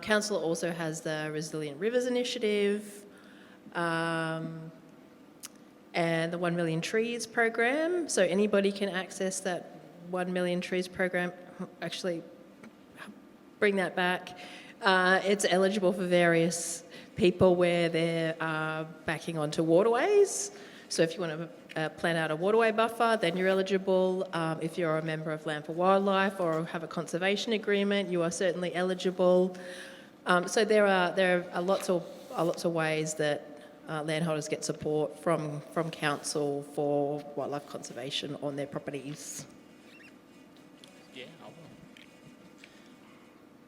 Council also has the Resilient Rivers Initiative and the 1 Million Trees program. So anybody can access that 1 Million Trees program. Actually, bring that back. It's eligible for various people where they're backing onto waterways. So if you want to plan out a waterway buffer, then you're eligible. If you're a member of Land for Wildlife or have a conservation agreement, you are certainly eligible. So there are lots of ways that landholders get support from council for wildlife conservation on their properties.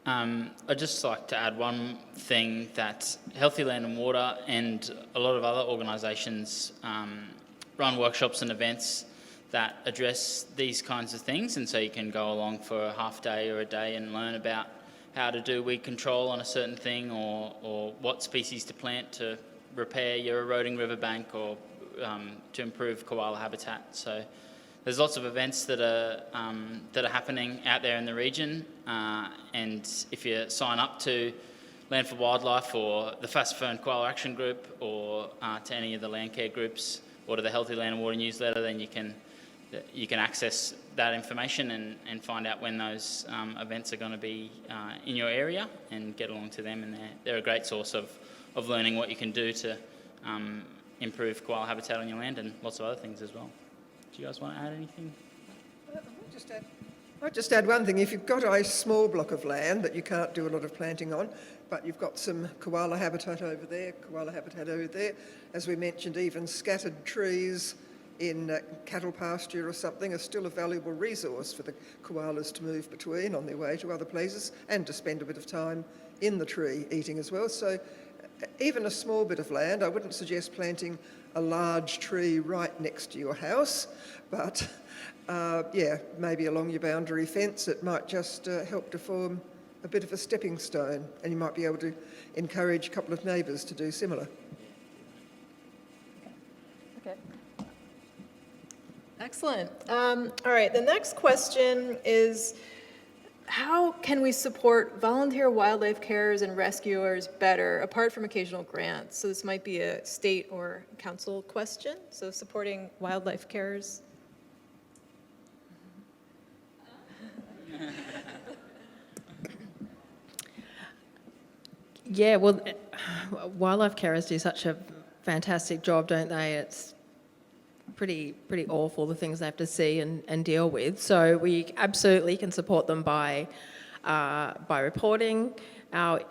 I'd just like to add one thing, that Healthy Land and Water and a lot of other organisations run workshops and events that address these kinds of things, and so you can go along for a half day or a day and learn about how to do weed control on a certain thing, or what species to plant to repair your eroding riverbank, or to improve koala habitat. So there's lots of events that are happening out there in the region, and if you sign up to Land for Wildlife or the Fast Fern Koala Action Group, or to any of the land care groups, or to the Healthy Land and Water newsletter, then you can access that information and find out when those events are going to be in your area and get along to them. And they're a great source of learning what you can do to improve koala habitat on your land, and lots of other things as well. Do you guys want to add anything? I'll just add one thing. If you've got a small block of land that you can't do a lot of planting on, but you've got some koala habitat over there, as we mentioned, even scattered trees in cattle pasture or something are still a valuable resource for the koalas to move between on their way to other places, and to spend a bit of time in the tree eating as well. So even a small bit of land, I wouldn't suggest planting a large tree right next to your house, but maybe along your boundary fence, it might just help to form a bit of a stepping stone, and you might be able to encourage a couple of neighbours to do similar. Okay. Excellent. All right, the next question is, how can we support volunteer wildlife carers and rescuers better, apart from occasional grants? So this might be a state or council question, so supporting wildlife carers. Yeah, well, wildlife carers do such a fantastic job, don't they? It's pretty awful, the things they have to see and deal with. So we absolutely can support them by reporting our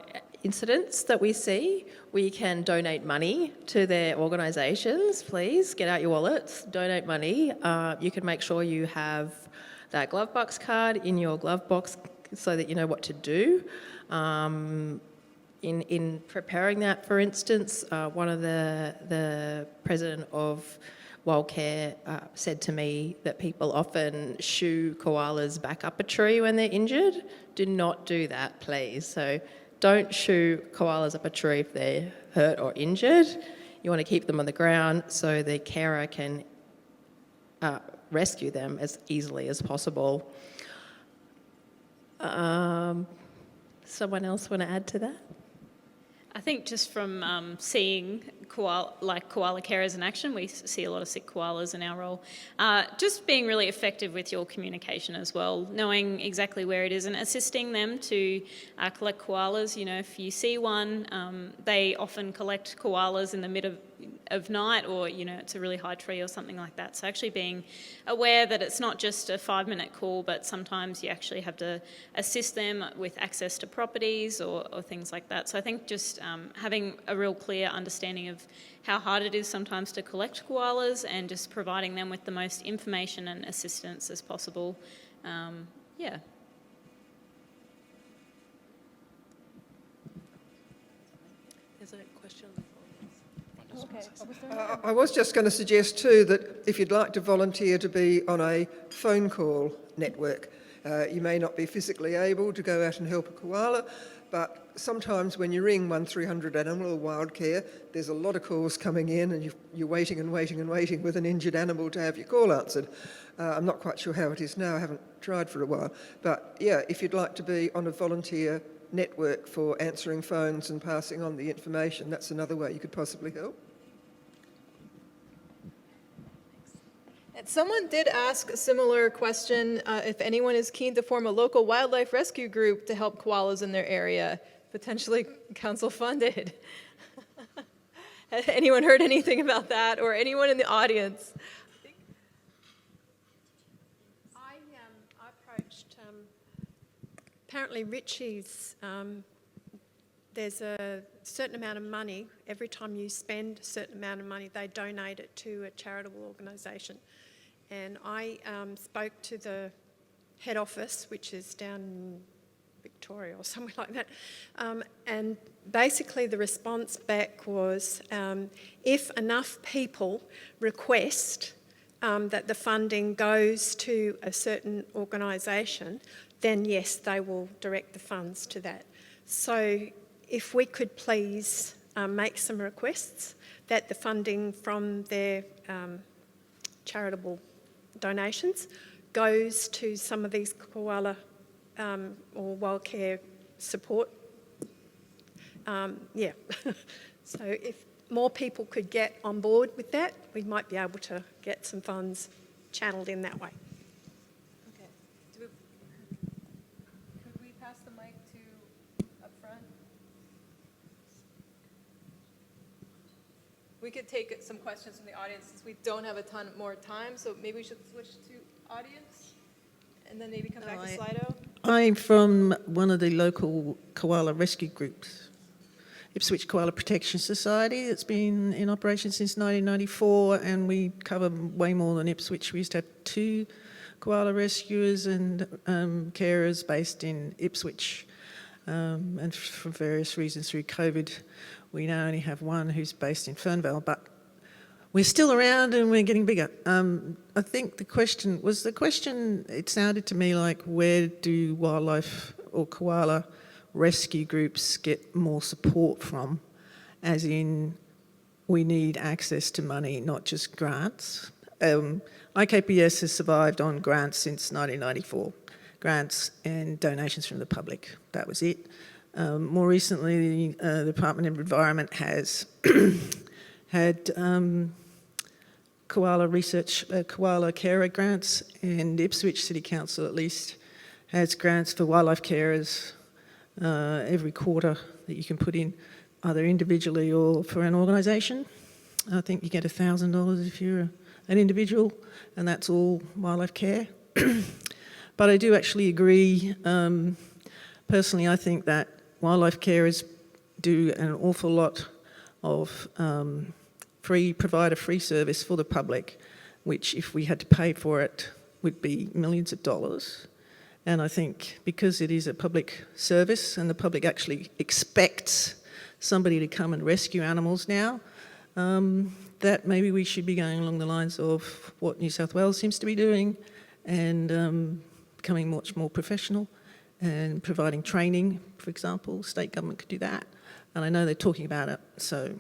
incidents that we see. We can donate money to their organisations. Please get out your wallets, donate money. You can make sure you have that glove box card in your glove box so that you know what to do. In preparing that, for instance, one of the president of Wildcare said to me that people often shoo koalas back up a tree when they're injured. Do not do that, please. So don't shoo koalas up a tree if they're hurt or injured. You want to keep them on the ground so the carer can rescue them as easily as possible. Someone else want to add to that? I think just from seeing koala carers in action, we see a lot of sick koalas in our role. Just being really effective with your communication as well, knowing exactly where it is and assisting them to collect koalas. You know, if you see one, they often collect koalas in the middle of night, or, you know, it's a really high tree or something like that. So actually being aware that it's not just a 5-minute call, but sometimes you actually have to assist them with access to properties or things like that. So I think just having a real clear understanding of how hard it is sometimes to collect koalas and just providing them with the most information and assistance as possible. Yeah. There's a question. I was just going to suggest too that if you'd like to volunteer to be on a phone call network, you may not be physically able to go out and help a koala, but sometimes when you ring 1300 Animal or Wildcare, there's a lot of calls coming in and you're waiting and waiting and waiting with an injured animal to have your call answered. I'm not quite sure how it is now, I haven't tried for a while. But yeah, if you'd like to be on a volunteer network for answering phones and passing on the information, that's another way you could possibly help. And someone did ask a similar question, if anyone is keen to form a local wildlife rescue group to help koalas in their area, potentially council funded. Has anyone heard anything about that, or anyone in the audience? I approached, apparently Richie's, there's a certain amount of money, every time you spend a certain amount of money, they donate it to a charitable organisation. And I spoke to the head office, which is down in Victoria or somewhere like that, and basically the response back was if enough people request that the funding goes to a certain organisation, then yes, they will direct the funds to that. So if we could please make some requests that the funding from their charitable donations goes to some of these koala or wildcare support. Yeah, so if more people could get on board with that, we might be able to get some funds channeled in that way. Okay. Could we pass the mic to up front? We could take some questions from the audience since we don't have a ton more time, so maybe we should switch to audience and then maybe come back to Slido. I'm from one of the local koala rescue groups, Ipswich Koala Protection Society. It's been in operation since 1994 and we cover way more than Ipswich. We used to have 2 koala rescuers and carers based in Ipswich. And for various reasons through COVID, we now only have one who's based in Fernvale, but we're still around and we're getting bigger. I think the question, it sounded to me like, where do wildlife or koala rescue groups get more support from? As in, we need access to money, not just grants. IKPS has survived on grants since 1994. Grants and donations from the public, that was it. More recently, the Department of Environment has had koala research, koala carer grants, and Ipswich City Council at least has grants for wildlife carers every quarter that you can put in, either individually or for an organisation. I think you get $1,000 if you're an individual, and that's all wildlife care. But I do actually agree, personally I think that wildlife carers do an awful lot of provide a free service for the public, which if we had to pay for it would be millions of dollars. And I think because it is a public service and the public actually expects somebody to come and rescue animals now, that maybe we should be going along the lines of what New South Wales seems to be doing and becoming much more professional and providing training, for example. State government could do that. And I know they're talking about it. So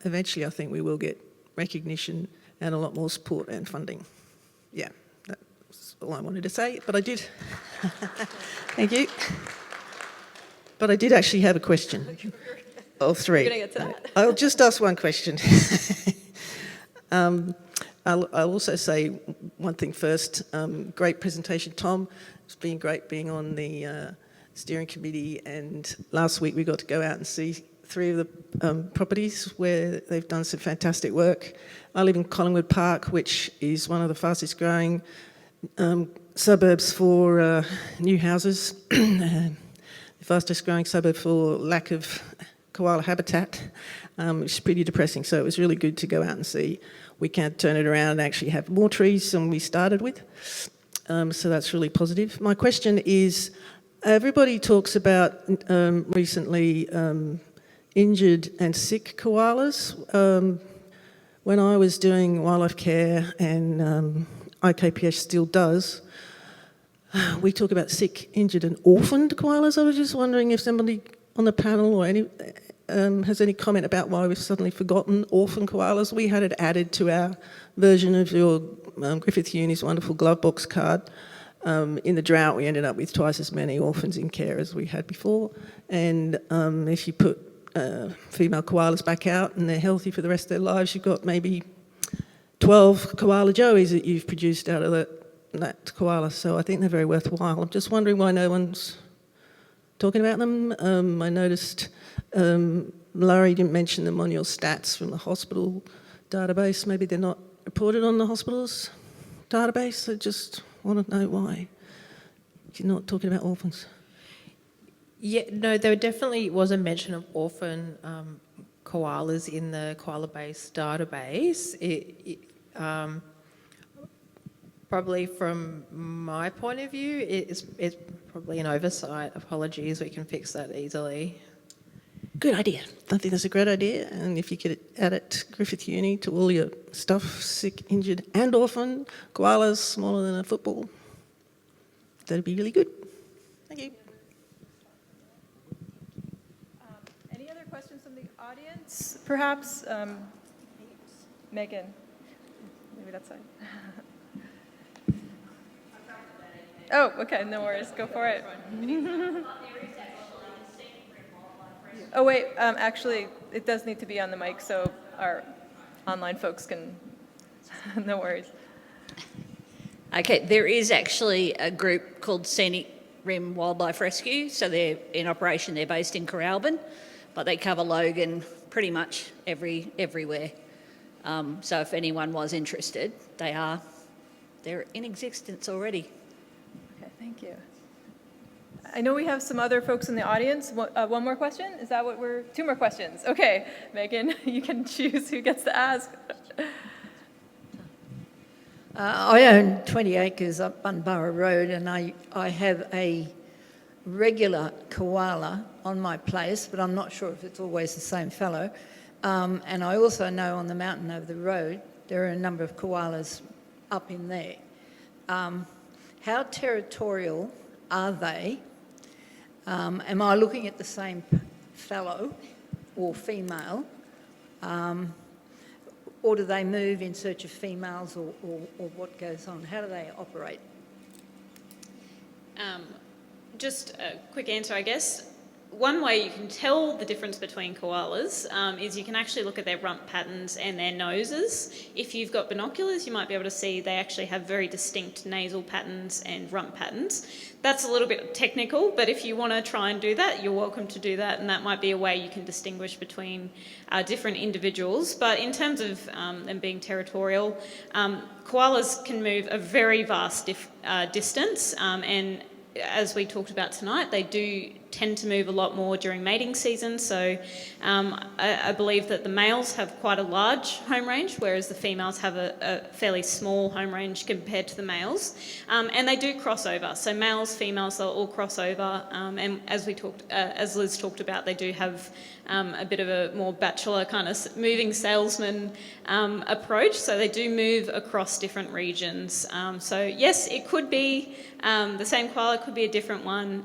eventually I think we will get recognition and a lot more support and funding. Yeah, that's all I wanted to say. But I did Thank you. But I did actually have a question. Or three. We're gonna get to that. I'll just ask one question. I'll also say one thing first. Great presentation, Tom. It's been great being on the steering committee, and last week we got to go out and see 3 of the properties where they've done some fantastic work. I live in Collingwood Park, which is one of the fastest growing suburbs for new houses, the fastest growing suburb for lack of koala habitat, which is pretty depressing. So it was really good to go out and see. We can turn it around and actually have more trees than we started with. So that's really positive. My question is, everybody talks about recently injured and sick koalas. When I was doing wildlife care, and IKPS still does, we talk about sick, injured and orphaned koalas. I was just wondering if somebody on the panel or any has any comment about why we've suddenly forgotten orphan koalas. We had it added to our version of your Griffith Uni's wonderful glove box card. In the drought, we ended up with twice as many orphans in care as we had before. And if you put female koalas back out and they're healthy for the rest of their lives, you've got maybe 12 koala joeys that you've produced out of that koala. So I think they're very worthwhile. I'm just wondering why no one's talking about them. I noticed Larry didn't mention them on your stats from the hospital database. Maybe they're not reported on the hospital's database. I just want to know why you're not talking about orphans. Yeah, no, there definitely was a mention of orphan koalas in the koala-based database. Probably from my point of view, it's probably an oversight. Apologies, we can fix that easily. Good idea. I think that's a great idea. And if you could add it, Griffith Uni, to all your stuff, sick, injured and orphan, koalas smaller than a football, that'd be really good. Thank you. Any other questions from the audience, perhaps? Megan, maybe that side. Oh, okay, no worries, go for it. Oh wait, actually, it does need to be on the mic so our online folks can, no worries. Okay, there is actually a group called Scenic Rim Wildlife Rescue, so they're in operation. They're based in Coralbin, but they cover Logan pretty much everywhere. So if anyone was interested, they're in existence already. Okay, thank you. I know we have some other folks in the audience. One more question? Is that what we're... 2 more questions. Okay, Megan, you can choose who gets to ask. I own 20 acres up Bunburra Road, and I have a regular koala on my place, but I'm not sure if it's always the same fellow. And I also know on the mountain over the road there are a number of koalas up in there. How territorial are they? Am I looking at the same fellow or female? Or do they move in search of females, or what goes on? How do they operate? Just a quick answer, I guess. One way you can tell the difference between koalas is you can actually look at their rump patterns and their noses. If you've got binoculars, you might be able to see they actually have very distinct nasal patterns and rump patterns. That's a little bit technical, but if you want to try and do that, you're welcome to do that, and that might be a way you can distinguish between different individuals. But in terms of them being territorial, koalas can move a very vast distance, and as we talked about tonight, they do tend to move a lot more during mating season. So I believe that the males have quite a large home range, whereas the females have a fairly small home range compared to the males. And they do cross over. So males, females, they'll all cross over. And as Liz talked about, they do have a bit of a more bachelor kind of moving salesman approach. So they do move across different regions. So yes, it could be the same koala, could be a different one.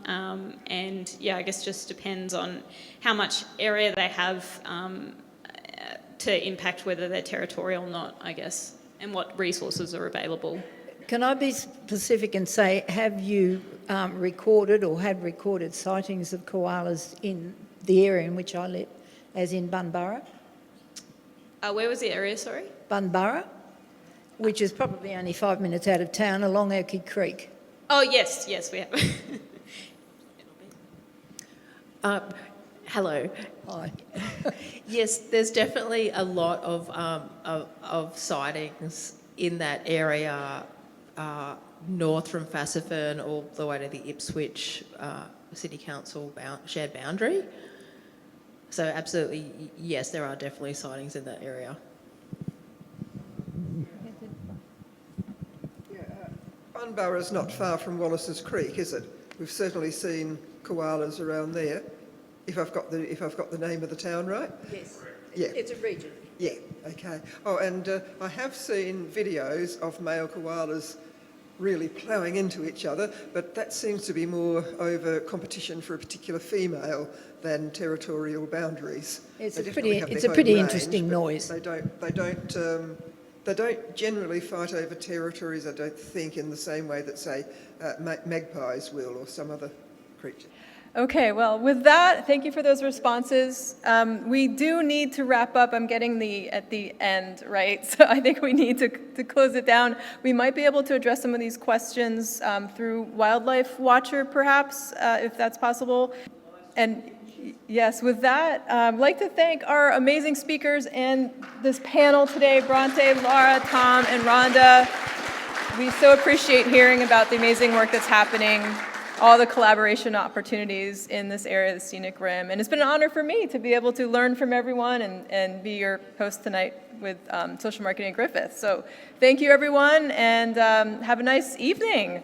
And yeah, I guess just depends on how much area they have to impact whether they're territorial or not, I guess, and what resources are available. Can I be specific and say, have you recorded or had recorded sightings of koalas in the area in which I live, as in Bunburra. Where was the area, sorry? Bunburra, which is probably only 5 minutes out of town along Oakey Creek. Oh, yes, we have. Hello. Hi. Yes, there's definitely a lot of sightings in that area, north from Fassifern all the way to the Ipswich City Council shared boundary. So absolutely, yes, there are definitely sightings in that area. Bunburra's not far from Wallace's Creek, is it? We've certainly seen koalas around there. If I've got the name of the town right. Yes. Yeah. It's a region. Yeah. Okay. Oh, and I have seen videos of male koalas really ploughing into each other, but that seems to be more over competition for a particular female than territorial boundaries. It's They a definitely pretty, have it's their a pretty home range, interesting but noise. They don't generally fight over territories, I don't think, in the same way that, say, magpies will or some other creature. Okay, well, with that, thank you for those responses. We do need to wrap up. I'm getting at the end, right? So I think we need to close it down. We might be able to address some of these questions through Wildlife Watcher, perhaps, if that's possible. And yes, with that, I'd like to thank our amazing speakers and this panel today, Bronte, Laura, Tom, and Rhonda. We so appreciate hearing about the amazing work that's happening, all the collaboration opportunities in this area of the Scenic Rim. And it's been an honor for me to be able to learn from everyone and be your host tonight with Social Marketing at Griffith. So thank you, everyone, and have a nice evening.